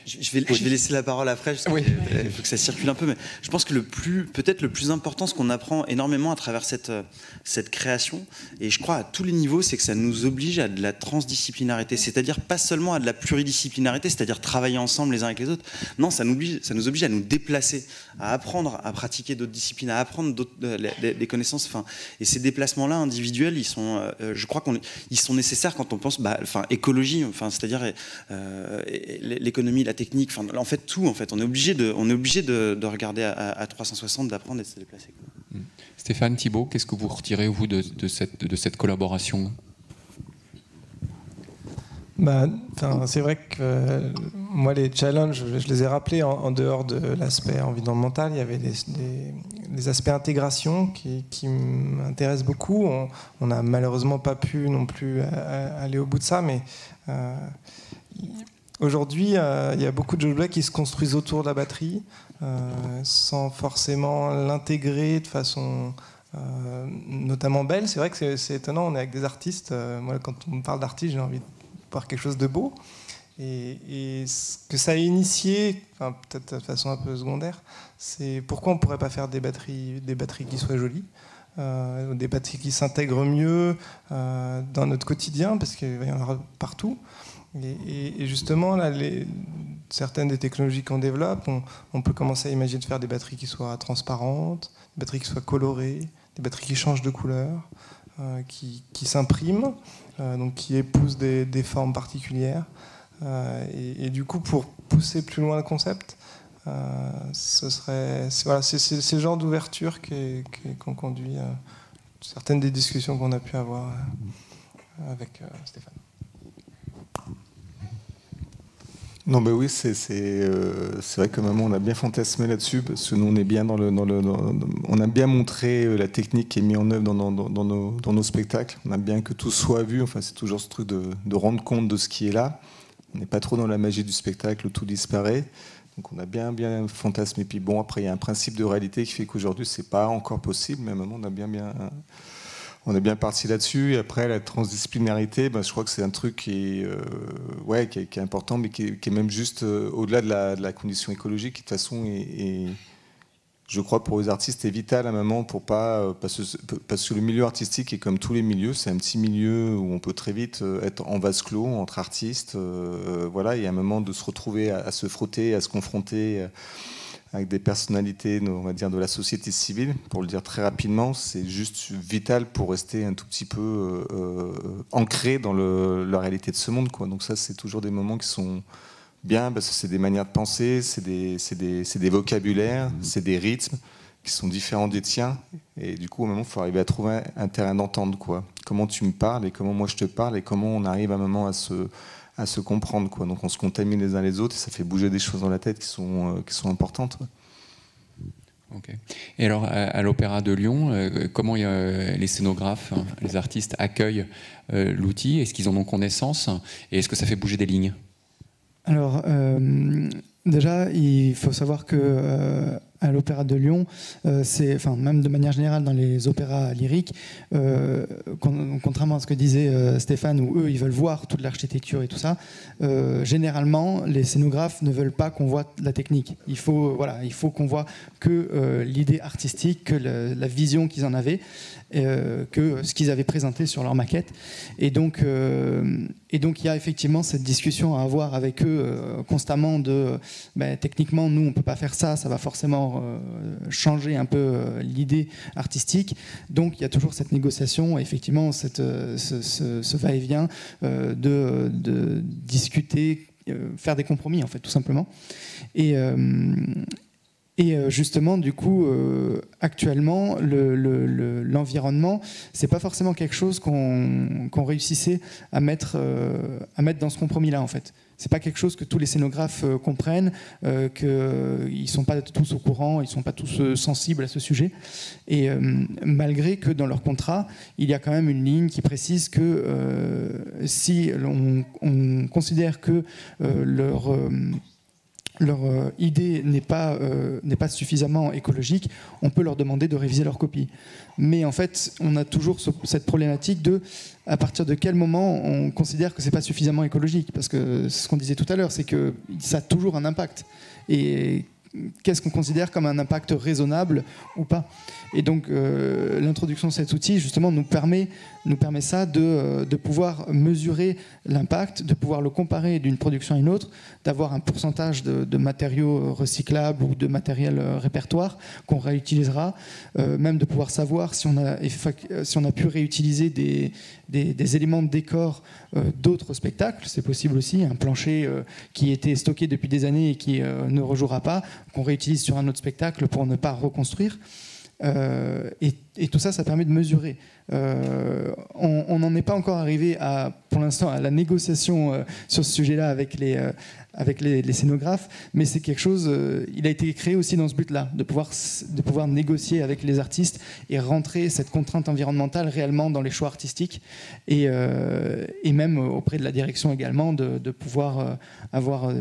Je vais laisser la parole après, parce qu'il faut que ça circule un peu, mais je pense que peut-être le plus important, ce qu'on apprend énormément à travers cette création, et je crois à tous les niveaux, c'est que ça nous oblige à de la transdisciplinarité, c'est-à-dire pas seulement à de la pluridisciplinarité, c'est-à-dire travailler ensemble les uns avec les autres. Non, ça nous oblige à nous déplacer, à apprendre à pratiquer d'autres disciplines, à apprendre des connaissances. Et ces déplacements-là individuels, je crois qu'ils sont nécessaires quand on pense écologie, c'est-à-dire l'économie, la technique, en fait tout. En fait, on est obligé de regarder à 360, d'apprendre et de se déplacer. Stéphane, Thibaut, qu'est-ce que vous retirez vous de cette collaboration? C'est vrai que moi, les challenges, je les ai rappelés en dehors de l'aspect environnemental. Il y avait des aspects intégration qui m'intéressent beaucoup. On n'a malheureusement pas pu non plus aller au bout de ça, mais aujourd'hui, il y a beaucoup de jeux de blagues qui se construisent autour de la batterie, sans forcément l'intégrer de façon notamment belle. C'est vrai que c'est étonnant, on est avec des artistes. Moi, quand on me parle d'artistes, j'ai envie de voir quelque chose de beau. Et ce que ça a initié, peut-être de façon un peu secondaire, c'est pourquoi on ne pourrait pas faire des batteries qui soient jolies, des batteries qui s'intègrent mieux dans notre quotidien, parce qu'il va y en avoir partout. Et justement, là, certaines des technologies qu'on développe, on peut commencer à imaginer de faire des batteries qui soient transparentes, des batteries qui soient colorées, des batteries qui changent de couleur, qui s'impriment, donc qui épousent des formes particulières. Et du coup, pour pousser plus loin le concept, c'est ce genre d'ouverture qu'on conduit certaines des discussions qu'on a pu avoir avec Stéphane. Non, ben oui, c'est vrai que maman, on a bien fantasmé là-dessus, parce que nous, on est bien on a bien montré la technique qui est mise en œuvre dans nos spectacles. On a bien que tout soit vu. Enfin, c'est toujours ce truc de rendre compte de ce qui est là. On n'est pas trop dans la magie du spectacle où tout disparaît. Donc, on a bien fantasmé. Puis bon, après, il y a un principe de réalité qui fait qu'aujourd'hui, c'est pas encore possible, mais à un moment, on est bien parti là-dessus. Et après, la transdisciplinarité, je crois que c'est un truc qui est important, mais qui est même juste au-delà de la condition écologique, qui de toute façon je crois, pour les artistes, est vital à un moment pour pas parce que le milieu artistique est comme tous les milieux, c'est un petit milieu où on peut très vite être en vase clos entre artistes. Il y a un moment de se retrouver à se frotter, à se confronter avec des personnalités, on va dire, de la société civile. Pour le dire très rapidement, c'est juste vital pour rester un tout petit peu ancré dans la réalité de ce monde, quoi. Donc ça, c'est toujours des moments qui sont bien, parce que c'est des manières de penser, c'est des vocabulaires, c'est des rythmes qui sont différents des tiens. Et du coup, au moment, il faut arriver à trouver un terrain d'entente, quoi. Comment tu me parles et comment moi je te parle et comment on arrive à un moment à se comprendre, quoi. Donc on se contamine les uns les autres et ça fait bouger des choses dans la tête qui sont importantes. Okay. Et alors, à l'Opéra de Lyon, comment les scénographes, les artistes accueillent l'outil? Est-ce qu'ils en ont connaissance? Et est-ce que ça fait bouger des lignes? Alors, déjà, il faut savoir que à l'Opéra de Lyon, même de manière générale dans les opéras lyriques, contrairement à ce que disait Stéphane, où eux, ils veulent voir toute l'architecture et tout ça, généralement, les scénographes ne veulent pas qu'on voit la technique. Il faut qu'on voit que l'idée artistique, que la vision qu'ils en avaient, que ce qu'ils avaient présenté sur leur maquette. Et donc, il y a effectivement cette discussion à avoir avec eux constamment de techniquement, nous, on ne peut pas faire ça, ça va forcément changer un peu l'idée artistique. Donc, il y a toujours cette négociation, effectivement, ce va-et-vient de discuter, faire des compromis, en fait, tout simplement. Et justement, du coup, actuellement, l'environnement, c'est pas forcément quelque chose qu'on réussissait à mettre dans ce compromis-là, en fait. C'est pas quelque chose que tous les scénographes comprennent, qu'ils sont pas tous au courant, ils sont pas tous sensibles à ce sujet. Et malgré que dans leur contrat, il y a quand même une ligne qui précise que si on considère que leur idée n'est pas suffisamment écologique, on peut leur demander de réviser leur copie. Mais en fait, on a toujours cette problématique de à partir de quel moment on considère que c'est pas suffisamment écologique, parce que c'est ce qu'on disait tout à l'heure, c'est que ça a toujours un impact. Et qu'est-ce qu'on considère comme un impact raisonnable ou pas? Et donc l'introduction de cet outil justement nous permet ça de pouvoir mesurer l'impact, de pouvoir le comparer d'une production à une autre, d'avoir un pourcentage de matériaux recyclables ou de matériel répertoire qu'on réutilisera, même de pouvoir savoir si on a pu réutiliser des éléments de décor d'autres spectacles. C'est possible aussi, un plancher qui était stocké depuis des années et qui ne rejouera pas, qu'on réutilise sur un autre spectacle pour ne pas reconstruire. Et tout ça, ça permet de mesurer. On n'en est pas encore arrivé pour l'instant à la négociation sur ce sujet-là avec les scénographes, mais c'est quelque chose, il a été créé aussi dans ce but-là, de pouvoir négocier avec les artistes et rentrer cette contrainte environnementale réellement dans les choix artistiques et même auprès de la direction également, de pouvoir avoir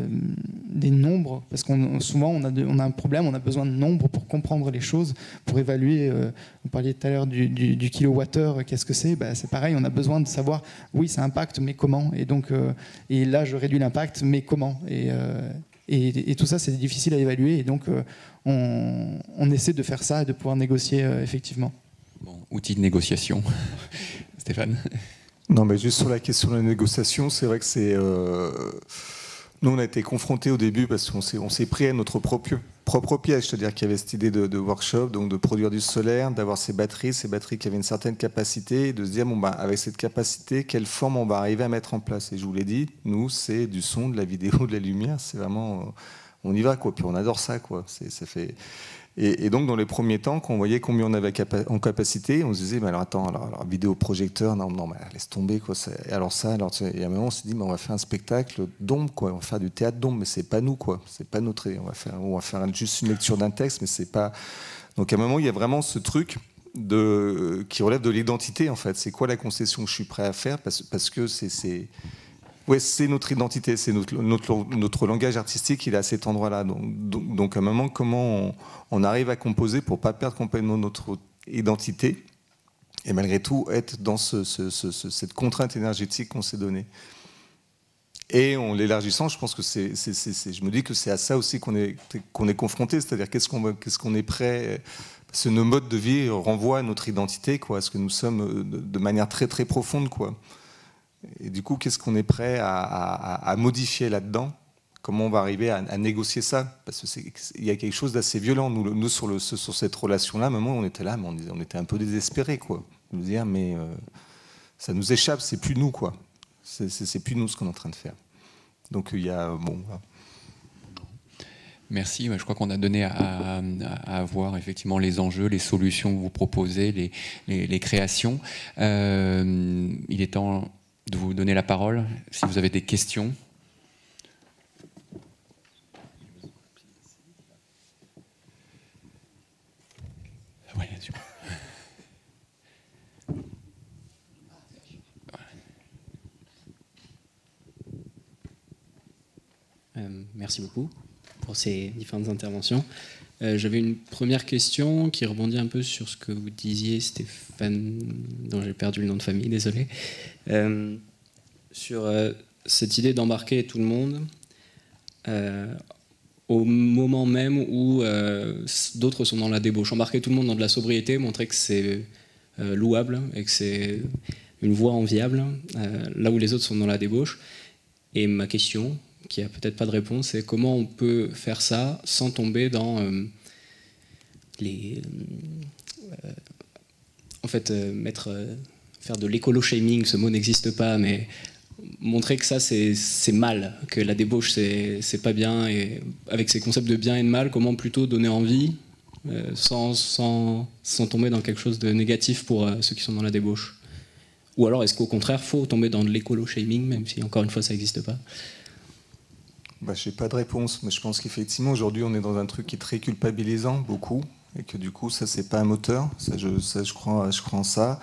des nombres, parce qu'on souvent on a un problème, on a besoin de nombres pour comprendre les choses, pour évaluer. Vous parliez tout à l'heure du kilowattheure, qu'est-ce que c'est? C'est pareil, on a besoin de savoir, oui, ça impacte, mais comment? Et donc, et là, je réduis l'impact, mais comment? Et tout ça, c'est difficile à évaluer. Et donc, on essaie de faire ça et de pouvoir négocier effectivement. Bon, outil de négociation. Stéphane? Non, mais juste sur la question de la négociation, c'est vrai que c'est... Nous, on a été confrontés au début parce qu'on s'est pris à notre propre piège, c'est-à-dire qu'il y avait cette idée de workshop, donc de produire du solaire, d'avoir ces batteries qui avaient une certaine capacité, et de se dire, avec cette capacité, quelle forme on va arriver à mettre en place? Et je vous l'ai dit, nous, c'est du son, de la vidéo, de la lumière, c'est vraiment... on y va, quoi, puis on adore ça, quoi. Ça fait... Et donc, dans les premiers temps, quand on voyait combien on avait en capacité, on se disait, mais alors attends, alors vidéoprojecteur, non, mais laisse tomber, quoi. Et alors ça, et à un moment, on s'est dit, mais on va faire un spectacle d'ombre, quoi. On va faire du théâtre d'ombre, mais c'est pas nous, quoi. C'est pas notre. On va faire juste une lecture d'un texte, mais c'est pas. Donc, à un moment, il y a vraiment ce truc qui relève de l'identité, en fait. C'est quoi la concession que je suis prêt à faire, parce que c'est. Ouais, c'est notre identité, c'est notre langage artistique, il est à cet endroit-là. Donc à un moment, comment on arrive à composer pour ne pas perdre complètement notre identité et malgré tout être dans cette contrainte énergétique qu'on s'est donnée. Et en l'élargissant, je pense que je me dis que c'est à ça aussi qu'on est confronté, c'est-à-dire qu'est-ce qu'on est prêt. Parce que nos modes de vie renvoient à notre identité, quoi, à ce que nous sommes de manière très très profonde, quoi. Et du coup, qu'est-ce qu'on est prêt à modifier là-dedans? Comment on va arriver à négocier ça? Parce qu'il y a quelque chose d'assez violent. Nous sur cette relation-là, à un moment, on était là, mais on était un peu désespérés, quoi. De nous dire, mais ça nous échappe, c'est plus nous, quoi. C'est plus nous ce qu'on est en train de faire. Donc il y a... Bon, voilà. Merci. Je crois qu'on a donné à voir effectivement les enjeux, les solutions que vous proposez, les créations. Il est temps de vous donner la parole si vous avez des questions. Oui, bien sûr. Merci beaucoup pour ces différentes interventions. J'avais une première question qui rebondit un peu sur ce que vous disiez, Stéphane, dont j'ai perdu le nom de famille, désolé, sur cette idée d'embarquer tout le monde au moment même où d'autres sont dans la débauche. Embarquer tout le monde dans de la sobriété, montrer que c'est louable et que c'est une voie enviable, là où les autres sont dans la débauche. Et ma question, qui a peut-être pas de réponse, c'est comment on peut faire ça sans tomber dans faire de l'écolo-shaming, ce mot n'existe pas, mais montrer que ça c'est mal, que la débauche c'est pas bien, et avec ces concepts de bien et de mal, comment plutôt donner envie sans tomber dans quelque chose de négatif pour ceux qui sont dans la débauche. Ou alors est-ce qu'au contraire faut tomber dans de l'écolo-shaming, même si encore une fois ça n'existe pas? Je n'ai pas de réponse, mais je pense qu'effectivement aujourd'hui on est dans un truc qui est très culpabilisant, beaucoup, et que du coup ça c'est pas un moteur, je crois en ça.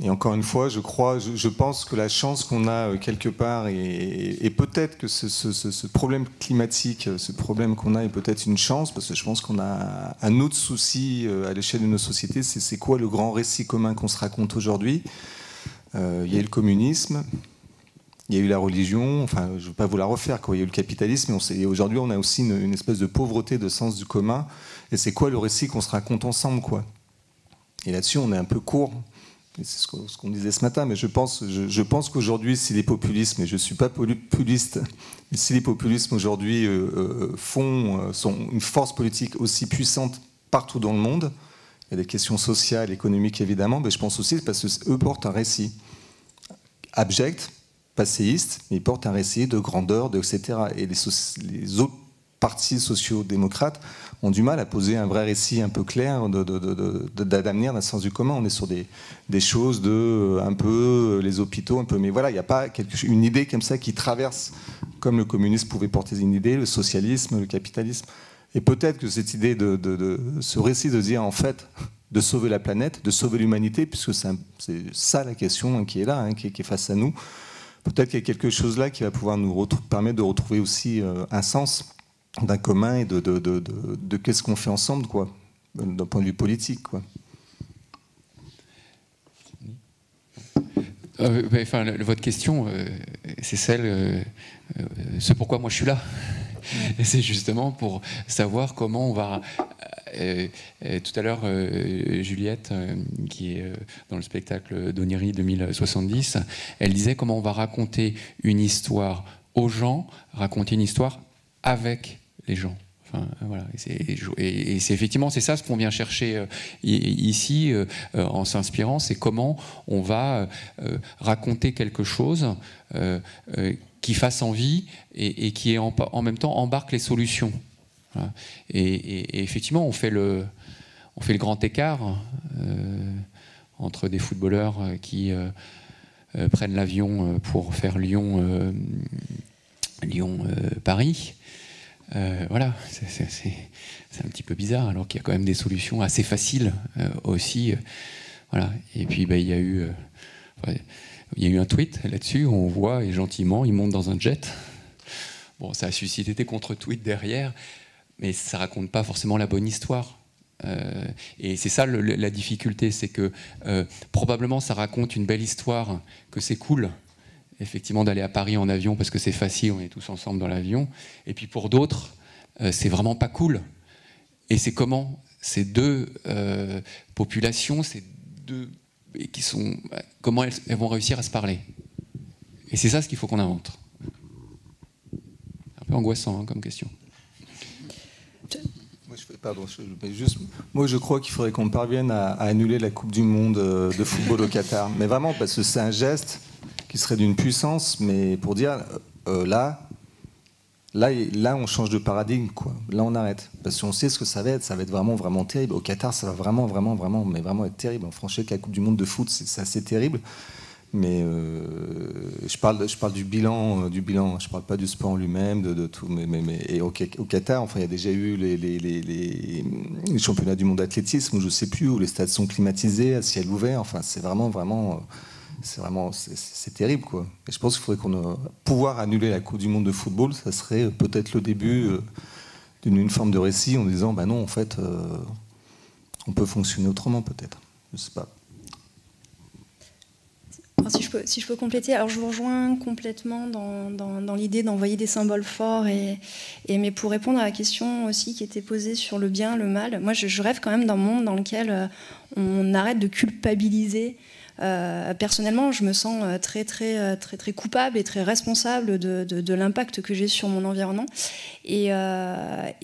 Et encore une fois, je pense que la chance qu'on a quelque part, et peut-être que ce problème climatique, ce problème qu'on a est peut-être une chance, parce que je pense qu'on a un autre souci à l'échelle de nos sociétés, c'est quoi le grand récit commun qu'on se raconte aujourd'hui. Il y a eu le communisme, il y a eu la religion, enfin je ne veux pas vous la refaire, quoi. Il y a eu le capitalisme, et aujourd'hui on a aussi une espèce de pauvreté de sens du commun, et c'est quoi le récit qu'on se raconte ensemble, quoi. Et là-dessus on est un peu court. C'est ce qu'on disait ce matin, mais je pense qu'aujourd'hui, si les populismes, et je ne suis pas populiste, mais si les populismes aujourd'hui sont une force politique aussi puissante partout dans le monde, il y a des questions sociales, économiques évidemment, mais je pense aussi parce qu'eux portent un récit abject, passéiste, mais ils portent un récit de grandeur, etc. Et les autres partis sociaux-démocrates ont du mal à poser un vrai récit un peu clair d'avenir, d'un sens du commun. On est sur des choses un peu les hôpitaux, un peu, mais voilà, il n'y a pas une idée comme ça qui traverse, comme le communisme pouvait porter une idée, le socialisme, le capitalisme. Et peut-être que cette idée ce récit de dire en fait de sauver la planète, de sauver l'humanité, puisque c'est ça la question qui est là, qui est face à nous. Peut-être qu'il y a quelque chose là qui va pouvoir nous permettre de retrouver aussi un sens d'un commun et de qu'est-ce qu'on fait ensemble, quoi, d'un point de vue politique, quoi. Votre question, c'est ce pourquoi moi je suis là. Et c'est justement pour savoir comment on va... tout à l'heure, Juliette, qui est dans le spectacle d'Oniry 2070, elle disait comment on va raconter une histoire aux gens, raconter une histoire avec les gens. Enfin, voilà. Et c'est effectivement c'est ça ce qu'on vient chercher ici en s'inspirant, c'est comment on va raconter quelque chose qui fasse envie et qui en même temps embarque les solutions. Voilà. Et effectivement on fait le grand écart entre des footballeurs qui prennent l'avion pour faire Lyon-Paris. Voilà, c'est un petit peu bizarre, alors qu'il y a quand même des solutions assez faciles aussi. Voilà. Et puis il y a eu un tweet là-dessus où on voit, et gentiment, il monte dans un jet. Bon, ça a suscité des contre-tweets derrière, mais ça raconte pas forcément la bonne histoire. Et c'est ça la difficulté, c'est que probablement ça raconte une belle histoire, que c'est cool effectivement d'aller à Paris en avion parce que c'est facile, on est tous ensemble dans l'avion. Et puis pour d'autres, c'est vraiment pas cool. Et c'est comment ces deux populations, comment elles vont réussir à se parler. Et c'est ça ce qu'il faut qu'on invente. Un peu angoissant comme question. Moi, je crois qu'il faudrait qu'on parvienne à annuler la Coupe du Monde de football au Qatar. Mais vraiment, parce que c'est un geste qui serait d'une puissance, mais pour dire, là, on change de paradigme, quoi. Là, on arrête. Parce qu'on sait ce que ça va être vraiment, vraiment terrible. Au Qatar, ça va vraiment, vraiment, vraiment, mais vraiment être terrible. Franchement, la Coupe du Monde de foot, c'est assez terrible. Mais je parle du bilan, je parle pas du sport en lui-même, de tout. Et au Qatar, enfin, il y a déjà eu les championnats du monde d'athlétisme, où je sais plus, où les stades sont climatisés, à ciel ouvert. Enfin, c'est vraiment, vraiment... C'est terrible, quoi. Et je pense qu'il faudrait pouvoir annuler la Coupe du Monde de football, ça serait peut-être le début d'une forme de récit en disant, bah non, en fait, on peut fonctionner autrement, peut-être. Je sais pas. Alors, si je peux compléter, alors je vous rejoins complètement dans l'idée d'envoyer des symboles forts, mais pour répondre à la question aussi qui était posée sur le bien, le mal, moi je rêve quand même d'un monde dans lequel on arrête de culpabiliser personnellement, je me sens très coupable et très responsable de l'impact que j'ai sur mon environnement. Et voilà,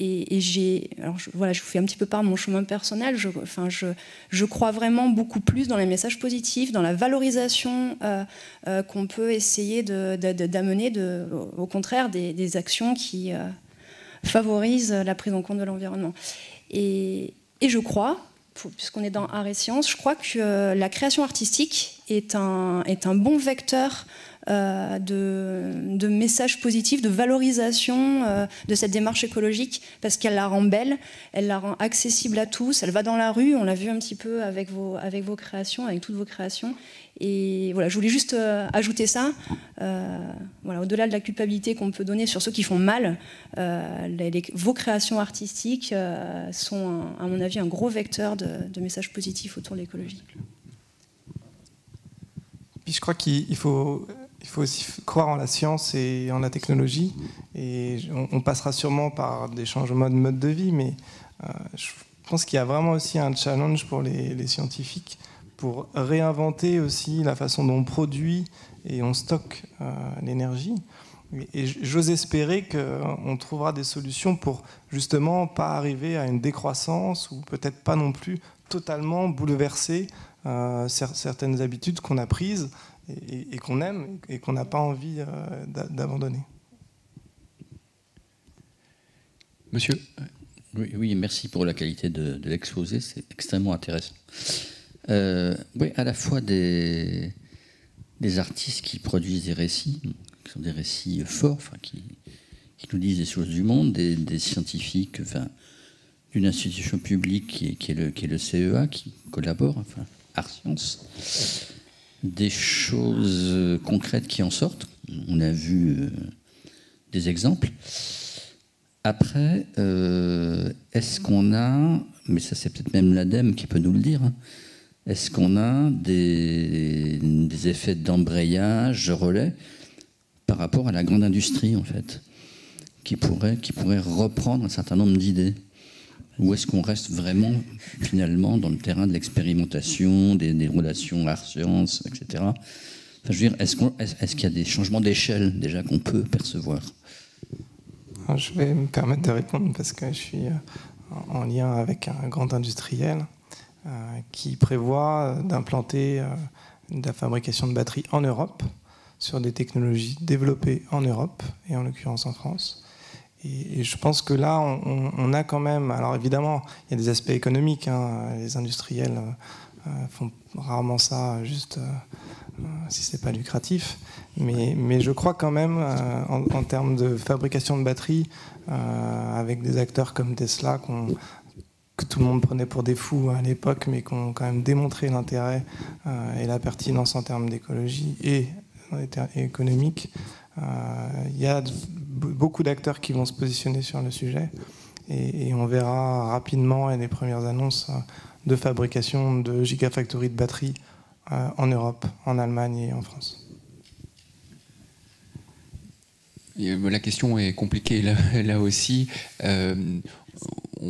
je vous fais un petit peu part de mon chemin personnel. Je crois vraiment beaucoup plus dans les messages positifs, dans la valorisation qu'on peut essayer d'amener, au contraire, des actions qui favorisent la prise en compte de l'environnement. Et je crois, puisqu'on est dans art et sciences, je crois que la création artistique est un bon vecteur de messages positifs, de valorisation de cette démarche écologique, parce qu'elle la rend belle, elle la rend accessible à tous, elle va dans la rue, on l'a vu un petit peu avec vos créations, avec toutes vos créations. Et voilà, je voulais juste ajouter ça. Voilà, au-delà de la culpabilité qu'on peut donner sur ceux qui font mal, vos créations artistiques sont, à mon avis, un gros vecteur de messages positifs autour de l'écologie. Puis je crois qu'il faut aussi croire en la science et en la technologie. Et on passera sûrement par des changements de mode de vie, mais je pense qu'il y a vraiment aussi un challenge pour les scientifiques pour réinventer aussi la façon dont on produit et on stocke l'énergie. Et j'ose espérer qu'on trouvera des solutions pour justement pas arriver à une décroissance ou peut-être pas non plus totalement bouleverser certaines habitudes qu'on a prises et qu'on aime et qu'on n'a pas envie d'abandonner. Monsieur ? Oui, merci pour la qualité de l'exposé, c'est extrêmement intéressant. Oui, à la fois des artistes qui produisent des récits, qui sont des récits forts, qui nous disent des choses du monde, des scientifiques, d'une institution publique qui est le CEA, qui collabore, Art Sciences, des choses concrètes qui en sortent. On a vu des exemples. Après, est-ce qu'on a, mais ça c'est peut-être même l'ADEME qui peut nous le dire, est-ce qu'on a des effets d'embrayage, de relais, par rapport à la grande industrie, en fait, qui pourrait reprendre un certain nombre d'idées? Ou est-ce qu'on reste vraiment, finalement, dans le terrain de l'expérimentation, des relations art-sciences, etc. Je veux dire, est-ce qu'il y a des changements d'échelle, déjà, qu'on peut percevoir? Alors, je vais me permettre de répondre, parce que je suis en lien avec un grand industriel qui prévoit d'implanter de la fabrication de batteries en Europe, sur des technologies développées en Europe, et en l'occurrence en France. Et je pense que là, on a quand même... Alors évidemment, il y a des aspects économiques. Les industriels font rarement ça juste si ce n'est pas lucratif. Mais je crois quand même, en termes de fabrication de batteries, avec des acteurs comme Tesla, que tout le monde prenait pour des fous à l'époque, mais qui ont quand même démontré l'intérêt et la pertinence en termes d'écologie et économique. Il y a beaucoup d'acteurs qui vont se positionner sur le sujet et on verra rapidement les premières annonces de fabrication de gigafactories de batteries en Europe, en Allemagne et en France. La question est compliquée là aussi.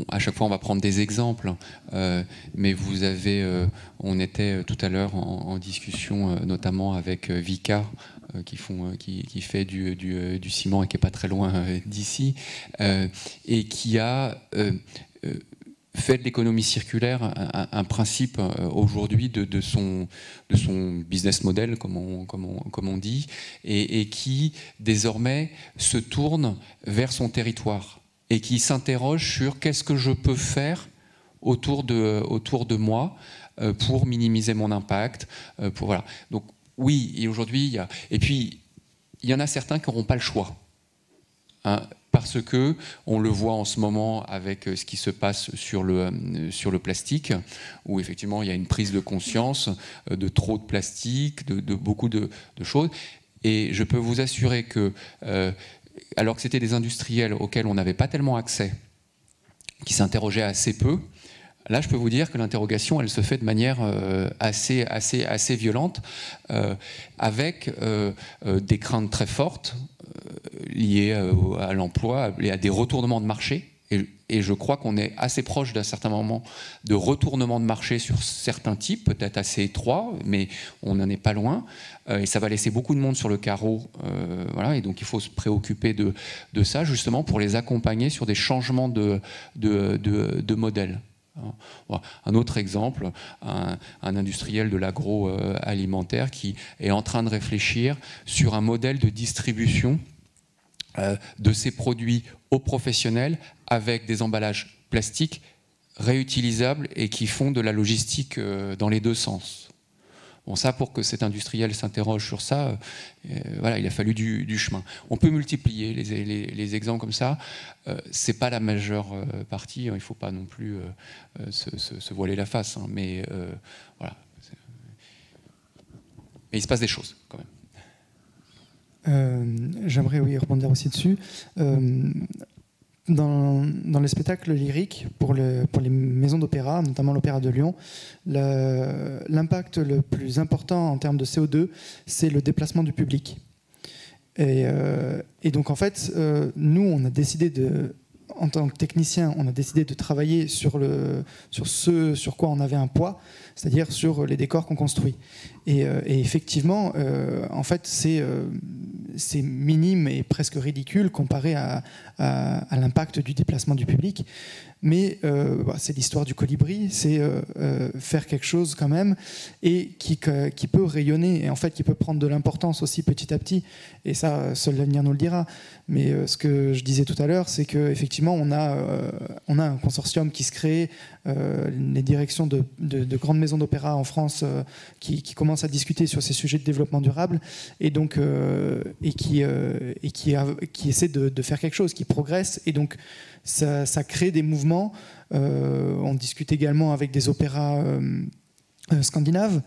À chaque fois, on va prendre des exemples, mais vous avez, on était tout à l'heure en discussion, notamment avec Vicat, qui fait du ciment et qui est pas très loin d'ici, et qui a fait de l'économie circulaire un principe aujourd'hui de son business model, comme on dit, et qui désormais se tourne vers son territoire et qui s'interroge sur qu'est-ce que je peux faire autour de moi pour minimiser mon impact. Voilà. Donc oui, et aujourd'hui, et puis il y en a certains qui n'auront pas le choix. Parce que on le voit en ce moment avec ce qui se passe sur le plastique, où effectivement il y a une prise de conscience de trop de plastique, de beaucoup de choses. Et je peux vous assurer que, alors que c'était des industriels auxquels on n'avait pas tellement accès, qui s'interrogeaient assez peu, là je peux vous dire que l'interrogation elle se fait de manière assez violente, avec des craintes très fortes liées à l'emploi et à des retournements de marché Et je crois qu'on est assez proche d'un certain moment de retournement de marché sur certains types, peut-être assez étroits, mais on n'en est pas loin. Et ça va laisser beaucoup de monde sur le carreau. Voilà, et donc il faut se préoccuper de ça, justement, pour les accompagner sur des changements de modèles. Un autre exemple, un industriel de l'agroalimentaire qui est en train de réfléchir sur un modèle de distribution de ses produits aux professionnels avec des emballages plastiques réutilisables et qui font de la logistique dans les deux sens. Bon, ça, pour que cet industriel s'interroge sur ça, voilà, il a fallu du chemin. On peut multiplier les exemples comme ça. C'est pas la majeure partie. Il ne faut pas non plus se voiler la face. Hein, mais voilà. Mais il se passe des choses quand même. J'aimerais rebondir aussi dessus. Dans les spectacles lyriques, pour les maisons d'opéra, notamment l'Opéra de Lyon, l'impact le plus important en termes de CO2, c'est le déplacement du public. Et donc en fait, nous, on a décidé en tant que technicien, on a décidé de travailler sur ce sur quoi on avait un poids, c'est-à-dire sur les décors qu'on construit. Et effectivement, en fait, c'est minime et presque ridicule comparé à l'impact du déplacement du public. Mais c'est l'histoire du colibri, c'est faire quelque chose quand même et qui peut rayonner et en fait qui peut prendre de l'importance aussi petit à petit. Et ça, seul l'avenir nous le dira. Mais ce que je disais tout à l'heure, c'est qu'effectivement, on a un consortium qui se crée, les directions de grandes maisons d'opéra en France qui commencent à discuter sur ces sujets de développement durable et donc qui essaient de faire quelque chose, qui progresse et donc ça crée des mouvements. On discute également avec des opéras scandinaves.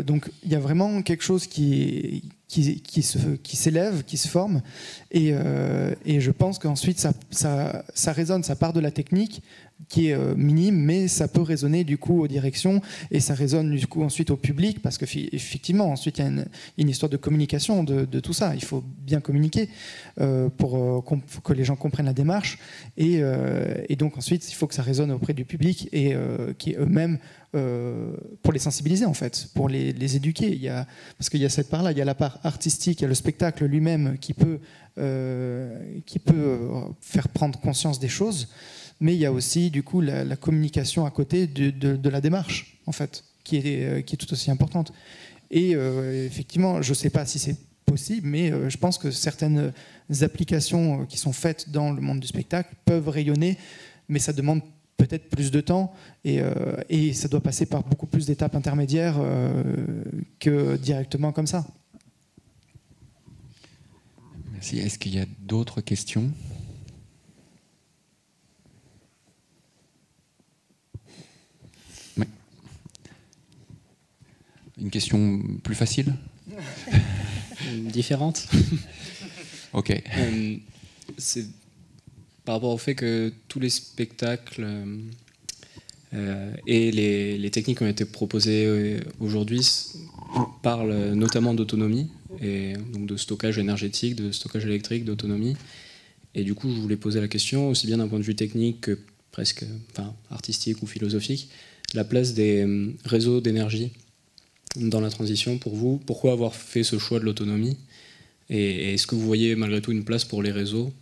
Donc il y a vraiment quelque chose qui s'élève, qui se forme. Et je pense qu'ensuite ça résonne, ça part de la technique qui est minime, mais ça peut résonner du coup aux directions et ça résonne du coup ensuite au public parce qu'effectivement ensuite il y a une histoire de communication de tout ça. Il faut bien communiquer pour que les gens comprennent la démarche et donc ensuite il faut que ça résonne auprès du public et qui eux-mêmes pour les sensibiliser en fait, pour les éduquer. Parce qu'il y a cette part-là, il y a la part artistique, il y a le spectacle lui-même qui peut faire prendre conscience des choses. Mais il y a aussi du coup la communication à côté de la démarche en fait, qui est tout aussi importante. Et effectivement, je ne sais pas si c'est possible, mais je pense que certaines applications qui sont faites dans le monde du spectacle peuvent rayonner, mais ça demande peut-être plus de temps et ça doit passer par beaucoup plus d'étapes intermédiaires que directement comme ça. Merci. Est-ce qu'il y a d'autres questions ? Une question plus facile ? Différente. Ok. C'est par rapport au fait que tous les spectacles et les techniques qui ont été proposées aujourd'hui parlent notamment d'autonomie, et donc de stockage énergétique, de stockage électrique, d'autonomie. Et du coup, je voulais poser la question, aussi bien d'un point de vue technique que presque artistique ou philosophique, la place des réseaux d'énergie dans la transition pour vous. Pourquoi avoir fait ce choix de l'autonomie ? Et est-ce que vous voyez malgré tout une place pour les réseaux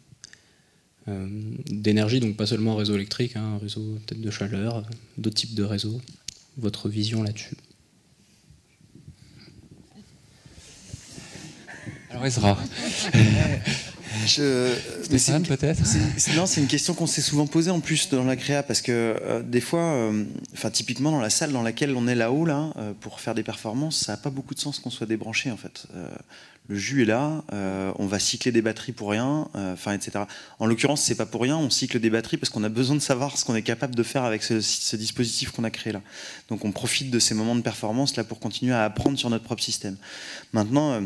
d'énergie, donc pas seulement un réseau électrique, un réseau peut-être de chaleur, d'autres types de réseaux ? Votre vision là-dessus ? Alors Ezra. Stéphane, peut-être ? Non, c'est une question qu'on s'est souvent posée en plus dans la créa, parce que des fois, typiquement dans la salle dans laquelle on est là-haut, pour faire des performances, ça n'a pas beaucoup de sens qu'on soit débranché en fait. Le jus est là, on va cycler des batteries pour rien, etc. En l'occurrence, c'est pas pour rien, on cycle des batteries parce qu'on a besoin de savoir ce qu'on est capable de faire avec ce dispositif qu'on a créé là. Donc on profite de ces moments de performance là pour continuer à apprendre sur notre propre système. Maintenant,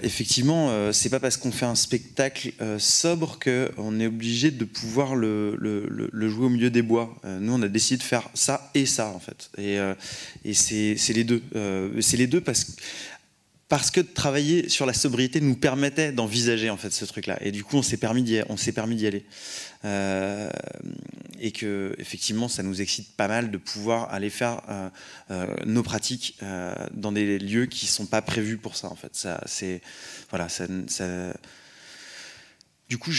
effectivement, c'est pas parce qu'on fait un spectacle sobre qu'on est obligé de pouvoir le jouer au milieu des bois. Nous, on a décidé de faire ça et ça, en fait. Et c'est les deux. C'est les deux parce que parce que de travailler sur la sobriété nous permettait d'envisager en fait ce truc-là. Et du coup, on s'est permis d'y aller. Et que effectivement, ça nous excite pas mal de pouvoir aller faire nos pratiques dans des lieux qui sont pas prévus pour ça. En fait, ça, c'est voilà, ça. Du coup,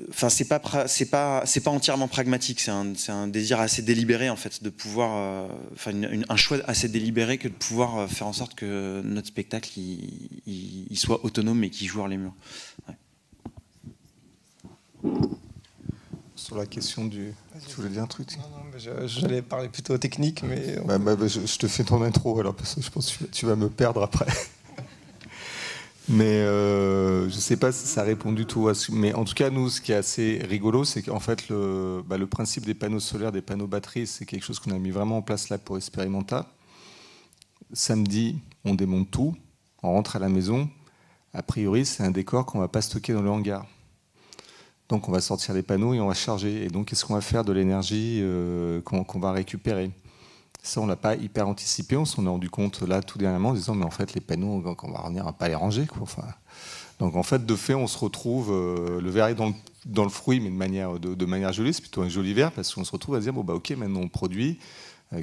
enfin, c'est pas entièrement pragmatique. C'est un désir assez délibéré en fait de pouvoir, enfin, un choix assez délibéré que de pouvoir faire en sorte que notre spectacle il soit autonome et qu'il joue hors les murs. Ouais. Sur la question du, tu voulais dire un truc? Non, mais j'allais parler plutôt technique, mais je te fais ton intro alors parce que je pense que tu vas me perdre après. Mais je ne sais pas si ça répond du tout à ce... Mais en tout cas, nous, ce qui est assez rigolo, c'est qu'en fait, le principe des panneaux solaires, des panneaux batteries, c'est quelque chose qu'on a mis vraiment en place là pour Experimenta. Samedi, on démonte tout, on rentre à la maison. A priori, c'est un décor qu'on ne va pas stocker dans le hangar. Donc, on va sortir les panneaux et on va charger. Et donc, qu'est-ce qu'on va faire de l'énergie qu'on va récupérer? Ça, on ne l'a pas hyper anticipé. On s'en est rendu compte là tout dernièrement en disant mais en fait les panneaux, quand on va revenir, on ne va pas les ranger, quoi. Enfin, donc en fait de fait on se retrouve le verre est dans le fruit, mais de manière jolie. C'est plutôt un joli verre parce qu'on se retrouve à se dire bon bah ok, maintenant on produit.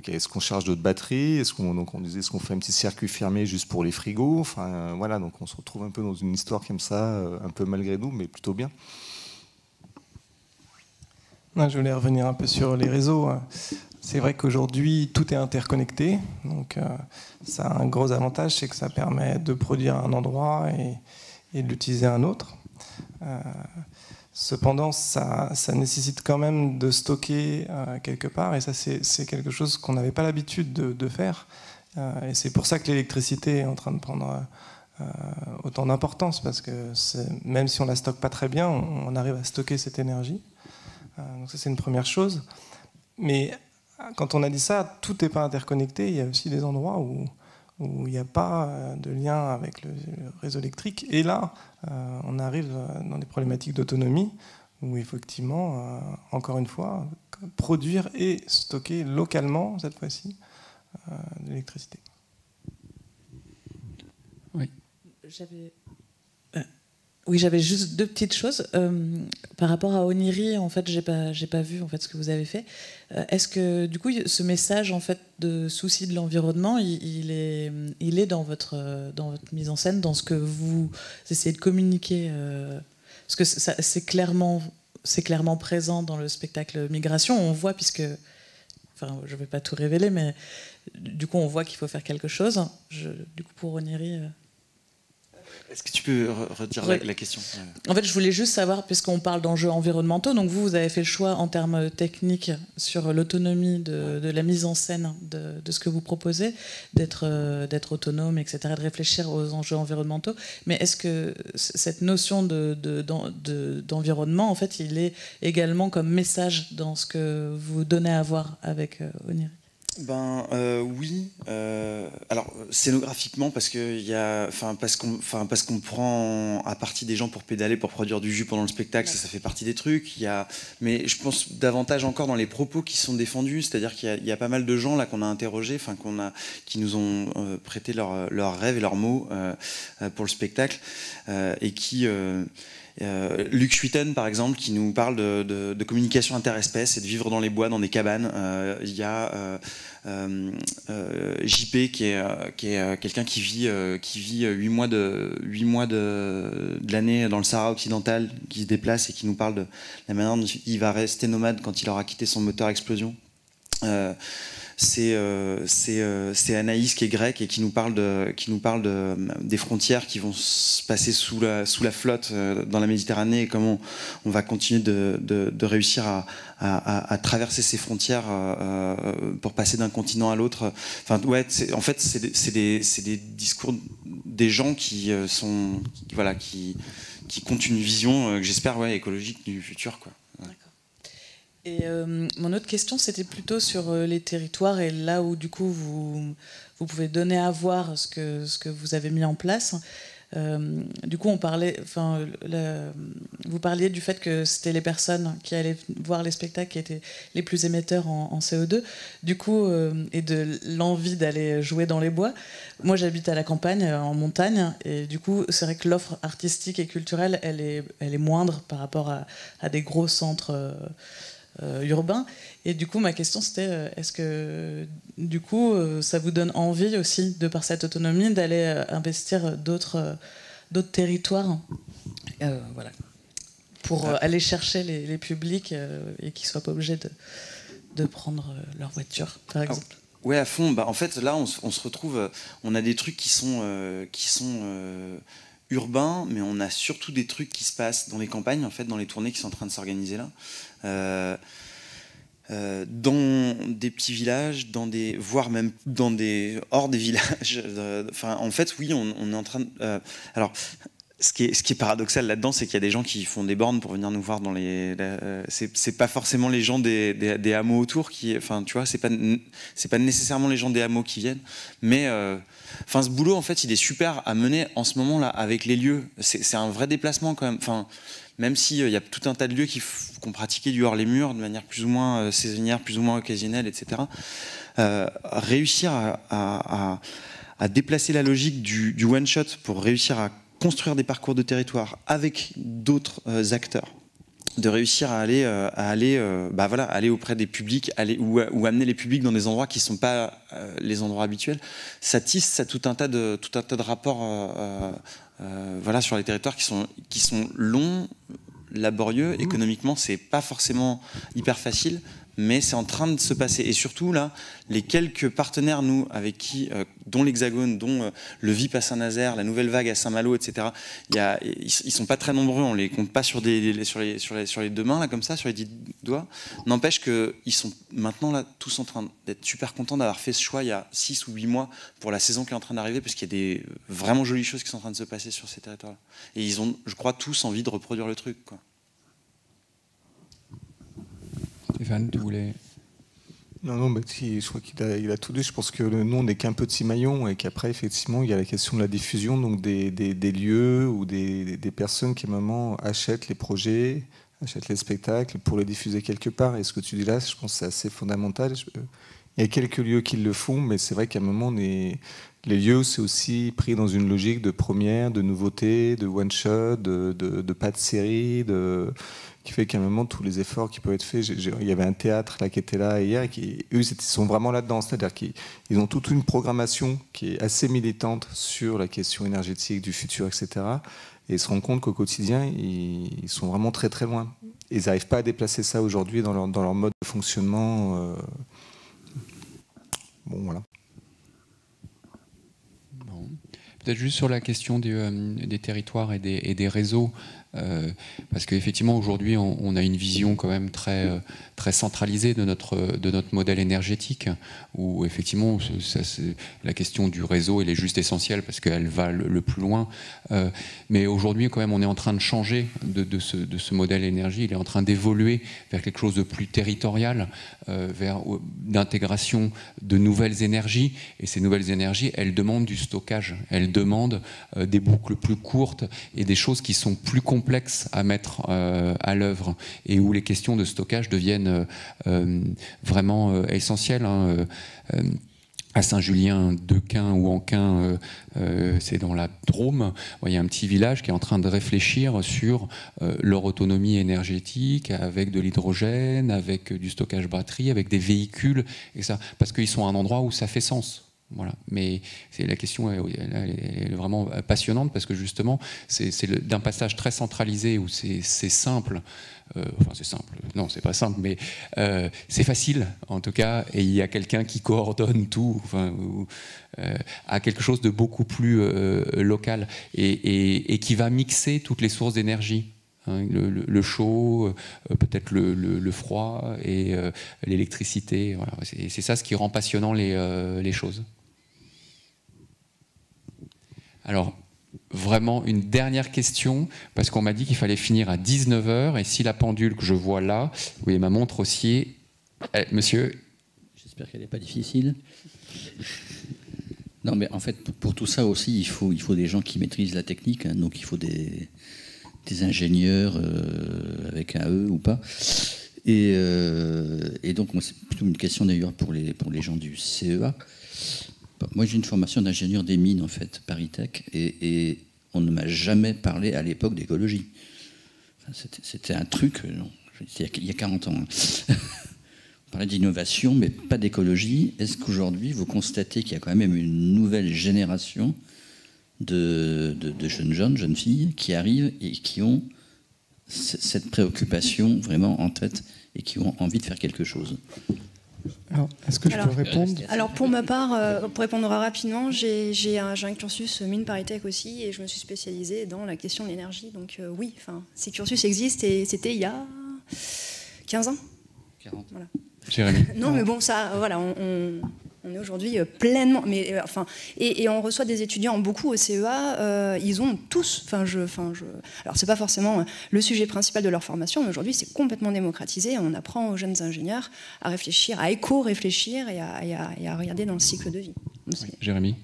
Est-ce qu'on charge d'autres batteries? Est-ce qu'on fait un petit circuit fermé juste pour les frigos? Enfin voilà, donc on se retrouve un peu dans une histoire comme ça, un peu malgré nous, mais plutôt bien. Je voulais revenir un peu sur les réseaux. C'est vrai qu'aujourd'hui, tout est interconnecté. Donc, ça a un gros avantage, c'est que ça permet de produire à un endroit et de l'utiliser à un autre. Cependant, ça nécessite quand même de stocker quelque part. Et ça, c'est quelque chose qu'on n'avait pas l'habitude de faire. Et c'est pour ça que l'électricité est en train de prendre autant d'importance. Parce que même si on ne la stocke pas très bien, on arrive à stocker cette énergie. Donc ça, c'est une première chose. Mais quand on a dit ça, tout n'est pas interconnecté. Il y a aussi des endroits où il n'y a pas de lien avec le réseau électrique. Et là, on arrive dans des problématiques d'autonomie où, effectivement, encore une fois, produire et stocker localement, cette fois-ci, de l'électricité. Oui. Oui, j'avais juste deux petites choses. Par rapport à Oniri, en fait, j'ai pas vu en fait ce que vous avez fait. Est-ce que du coup, ce message en fait de souci de l'environnement, il est dans votre mise en scène, dans ce que vous essayez de communiquer, parce que c'est clairement présent dans le spectacle Migration. On voit enfin, je vais pas tout révéler, mais du coup, on voit qu'il faut faire quelque chose. Du coup, pour Oniri. Est-ce que tu peux redire la question? En fait, je voulais juste savoir, puisqu'on parle d'enjeux environnementaux, donc vous avez fait le choix en termes techniques sur l'autonomie de la mise en scène de ce que vous proposez, d'être autonome, etc., de réfléchir aux enjeux environnementaux. Mais est-ce que cette notion d'environnement, en fait, il est également comme message dans ce que vous donnez à voir avec Oniri? Oui. Alors scénographiquement parce qu'on prend à partie des gens pour pédaler, pour produire du jus pendant le spectacle, ça fait partie des trucs. Mais je pense davantage encore dans les propos qui sont défendus, c'est-à-dire qu'il y a pas mal de gens là qu'on a interrogés, qui nous ont prêté leurs rêves et leurs mots pour le spectacle et qui Luc Schuiten, par exemple, qui nous parle de communication interespèces et de vivre dans les bois, dans des cabanes. Il y a JP, qui est quelqu'un qui vit 8 mois de l'année dans le Sahara occidental, qui se déplace et qui nous parle de la manière dont il va rester nomade quand il aura quitté son moteur à explosion. C'est Anaïs qui est grecque et qui nous parle des frontières qui vont se passer sous la flotte dans la Méditerranée et comment on va continuer de réussir à traverser ces frontières pour passer d'un continent à l'autre. Enfin, ouais, en fait, c'est des discours des gens qui comptent une vision que j'espère écologique du futur, quoi. Et mon autre question, c'était plutôt sur les territoires et là où du coup vous pouvez donner à voir ce que vous avez mis en place. Du coup, vous parliez du fait que c'était les personnes qui allaient voir les spectacles qui étaient les plus émetteurs en CO2, du coup, et de l'envie d'aller jouer dans les bois. Moi, j'habite à la campagne, en montagne, et du coup, c'est vrai que l'offre artistique et culturelle, elle est moindre par rapport à des gros centres urbains. Et du coup, ma question, c'était, est-ce que, du coup, ça vous donne envie aussi, de par cette autonomie, d'aller investir d'autres territoires, voilà, pour aller chercher les publics et qu'ils ne soient pas obligés de prendre leur voiture, par exemple. Ouais, à fond. En fait, là, on se retrouve. On a des trucs qui sont urbains, mais on a surtout des trucs qui se passent dans les campagnes, en fait, dans les tournées qui sont en train de s'organiser là. Dans des petits villages, voire même hors des villages. En fait, oui, on est en train de. Alors. Ce qui est paradoxal là-dedans, c'est qu'il y a des gens qui font des bornes pour venir nous voir dans les. C'est pas forcément les gens des hameaux autour qui. Enfin, tu vois, c'est pas nécessairement les gens des hameaux qui viennent. Mais, ce boulot, en fait, il est super à mener en ce moment-là avec les lieux. C'est un vrai déplacement quand même. Enfin, même s'il y a tout un tas de lieux qui ont pratiqué du hors les murs de manière plus ou moins saisonnière, plus ou moins occasionnelle, etc. Réussir à déplacer la logique du one shot pour réussir à construire des parcours de territoire avec d'autres acteurs, de réussir à aller auprès des publics, ou amener les publics dans des endroits qui ne sont pas les endroits habituels, ça tisse tout un tas de rapports sur les territoires qui sont longs, laborieux. Économiquement, c'est pas forcément hyper facile, mais c'est en train de se passer. Et surtout, là, les quelques partenaires, nous, avec qui, dont l'Hexagone, dont le VIP à Saint-Nazaire, la Nouvelle Vague à Saint-Malo, etc., ils sont pas très nombreux, on les compte pas sur les deux mains, là, comme ça, sur les 10 doigts. N'empêche qu'ils sont maintenant, là, tous en train d'être super contents d'avoir fait ce choix il y a 6 ou 8 mois pour la saison qui est en train d'arriver, parce qu'il y a des vraiment jolies choses qui sont en train de se passer sur ces territoires-là. Et ils ont, je crois, tous envie de reproduire le truc, quoi. Stéphane, tu voulais... Non, je crois qu'il a tout dit. Je pense que nous, on n'est qu'un petit maillon et qu'après, effectivement, il y a la question de la diffusion, donc des lieux ou des personnes qui, à un moment, achètent les projets, achètent les spectacles pour les diffuser quelque part. Et ce que tu dis là, je pense que c'est assez fondamental. Il y a quelques lieux qui le font, mais c'est vrai qu'à un moment, les lieux, c'est aussi pris dans une logique de première, de nouveauté, de one-shot, de pas de série, qui fait qu'à un moment, tous les efforts qui peuvent être faits, il y avait un théâtre là, qui était là hier, et eux, ils sont vraiment là-dedans, c'est-à-dire qu'ils ont toute une programmation qui est assez militante sur la question énergétique du futur, etc. Et ils se rendent compte qu'au quotidien, ils sont vraiment très très loin. Ils n'arrivent pas à déplacer ça aujourd'hui dans leur mode de fonctionnement. Bon, voilà. Bon. Peut-être juste sur la question des territoires et des réseaux. Parce qu'effectivement aujourd'hui on a une vision quand même très centralisée de notre modèle énergétique, où effectivement la question du réseau elle est juste essentielle parce qu'elle va le plus loin, mais aujourd'hui quand même on est en train de changer de ce modèle énergie. Il est en train d'évoluer vers quelque chose de plus territorial, vers d'intégration de nouvelles énergies, et ces nouvelles énergies elles demandent du stockage, elles demandent des boucles plus courtes et des choses qui sont plus complexes à mettre à l'œuvre, et où les questions de stockage deviennent vraiment essentielles. À Saint-Julien-d'Euquin ou Anquin, c'est dans la Drôme, il y a un petit village qui est en train de réfléchir sur leur autonomie énergétique avec de l'hydrogène, avec du stockage batterie, avec des véhicules, et ça, parce qu'ils sont à un endroit où ça fait sens. Voilà. Mais la question elle est vraiment passionnante parce que justement c'est d'un passage très centralisé où c'est simple, c'est simple, non c'est pas simple, mais c'est facile en tout cas, et il y a quelqu'un qui coordonne tout, à quelque chose de beaucoup plus local et qui va mixer toutes les sources d'énergie. Le chaud, peut-être le froid et l'électricité. Voilà. C'est ça ce qui rend passionnant les choses. Alors, vraiment une dernière question, parce qu'on m'a dit qu'il fallait finir à 19h, et si la pendule que je vois là, vous voyez ma montre aussi, monsieur. J'espère qu'elle n'est pas difficile. Non, mais en fait, pour tout ça aussi, il faut des gens qui maîtrisent la technique. Hein, donc, il faut des ingénieurs avec un E ou pas. Et donc, c'est plutôt une question d'ailleurs pour les gens du CEA. Moi, j'ai une formation d'ingénieur des mines, en fait, Paris Tech, et on ne m'a jamais parlé à l'époque d'écologie. Enfin, c'était un truc, non, il y a 40 ans. Hein. On parlait d'innovation, mais pas d'écologie. Est-ce qu'aujourd'hui, vous constatez qu'il y a quand même une nouvelle génération de jeunes filles qui arrivent et qui ont cette préoccupation vraiment en tête et qui ont envie de faire quelque chose? Alors, est-ce que je peux répondre? Alors, pour ma part, pour répondre rapidement, j'ai un cursus mine Paris Tech aussi, et je me suis spécialisée dans la question de l'énergie. Donc oui, ces cursus existent, et c'était il y a 15 ans. 40. Voilà. Jérémy. Non, mais bon, ça, voilà, on est aujourd'hui pleinement, mais et on reçoit des étudiants beaucoup au CEA. Ils ont tous, alors c'est pas forcément le sujet principal de leur formation, mais aujourd'hui c'est complètement démocratisé. On apprend aux jeunes ingénieurs à réfléchir, à éco-réfléchir et à regarder dans le cycle de vie. Oui, Jérémy.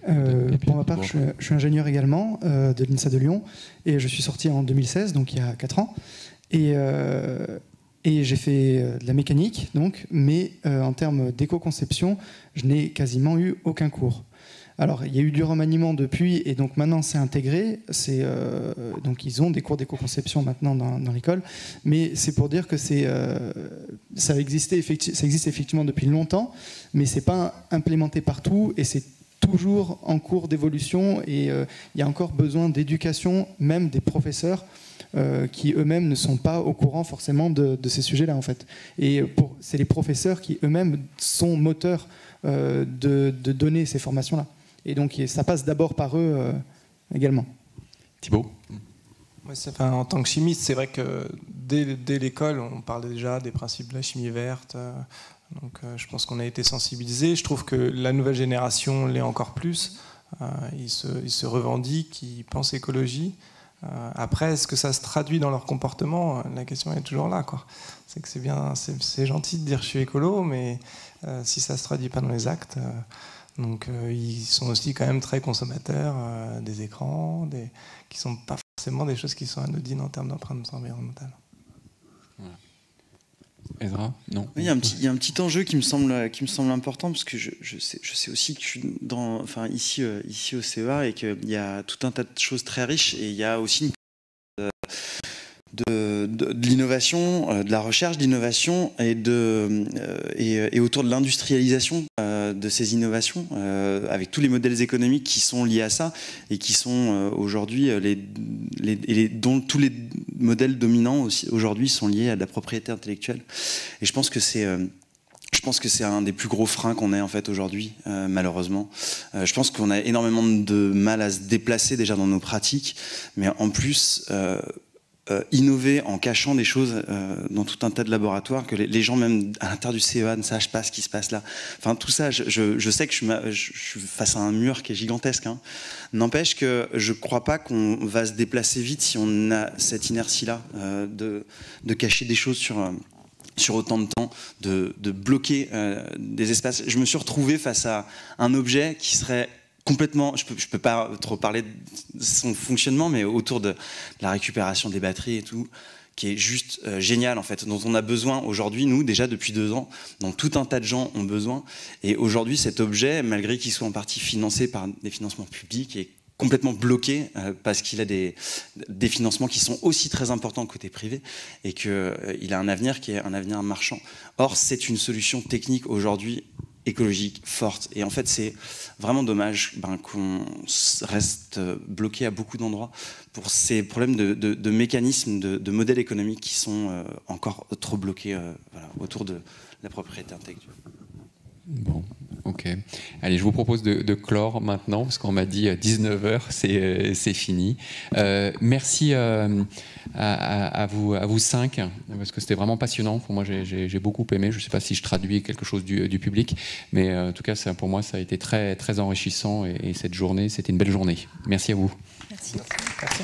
Pour ma part, je suis ingénieur également de l'INSA de Lyon, et je suis sorti en 2016, donc il y a 4 ans. Et j'ai fait de la mécanique, donc, mais en termes d'éco-conception, je n'ai quasiment eu aucun cours. Alors, il y a eu du remaniement depuis, et donc maintenant c'est intégré. Donc ils ont des cours d'éco-conception maintenant dans l'école, mais c'est pour dire que ça existe effectivement depuis longtemps, mais c'est pas implémenté partout, et c'est toujours en cours d'évolution, et il y a encore besoin d'éducation, même des professeurs, qui eux-mêmes ne sont pas au courant forcément de ces sujets-là, en fait. Et c'est les professeurs qui eux-mêmes sont moteurs de donner ces formations-là. Et donc ça passe d'abord par eux également. Thibaut. En tant que chimiste, c'est vrai que dès l'école, on parlait déjà des principes de la chimie verte. Donc je pense qu'on a été sensibilisés. Je trouve que la nouvelle génération l'est encore plus. Ils se revendiquent, ils pensent écologie. Après, est-ce que ça se traduit dans leur comportement? La question est toujours là, quoi. C'est que c'est gentil de dire je suis écolo, mais si ça se traduit pas dans les actes, donc ils sont aussi quand même très consommateurs des écrans, qui sont pas forcément des choses qui sont anodines en termes d'empreinte environnementale. Voilà. Ezra, non. Oui, il y a un petit enjeu qui me semble important, parce que je sais aussi que je suis ici au CEA, et qu'il y a tout un tas de choses très riches, et il y a aussi une de l'innovation, de la recherche d'innovation, et autour de l'industrialisation de ces innovations, avec tous les modèles économiques qui sont liés à ça, et qui sont aujourd'hui dont tous les modèles dominants aujourd'hui sont liés à de la propriété intellectuelle. Et je pense que c'est un des plus gros freins qu'on ait en fait aujourd'hui, malheureusement. Je pense qu'on a énormément de mal à se déplacer déjà dans nos pratiques, mais en plus innover en cachant des choses dans tout un tas de laboratoires que les gens même à l'intérieur du CEA ne sachent pas ce qui se passe là. Enfin tout ça, je sais que je suis face à un mur qui est gigantesque. Hein. N'empêche que je crois pas qu'on va se déplacer vite si on a cette inertie-là de cacher des choses sur autant de temps, de bloquer des espaces. Je me suis retrouvé face à un objet qui serait complètement, je peux pas trop parler de son fonctionnement, mais autour de la récupération des batteries et tout, qui est juste génial en fait, dont on a besoin aujourd'hui, nous déjà depuis 2 ans, dont tout un tas de gens ont besoin. Et aujourd'hui, cet objet, malgré qu'il soit en partie financé par des financements publics, est complètement bloqué parce qu'il a des financements qui sont aussi très importants côté privé, et qu'il a un avenir qui est un avenir marchand. Or, c'est une solution technique aujourd'hui écologique forte, et en fait c'est vraiment dommage qu'on reste bloqué à beaucoup d'endroits pour ces problèmes de mécanismes, de modèles économiques qui sont encore trop bloqués autour de la propriété intellectuelle. Bon, ok. Allez, je vous propose de clore maintenant, parce qu'on m'a dit 19h, c'est fini. Merci à vous 5, parce que c'était vraiment passionnant. Pour moi, j'ai beaucoup aimé. Je ne sais pas si je traduis quelque chose du public, mais en tout cas, pour moi, ça a été très, très enrichissant, et cette journée, c'était une belle journée. Merci à vous. Merci. Merci.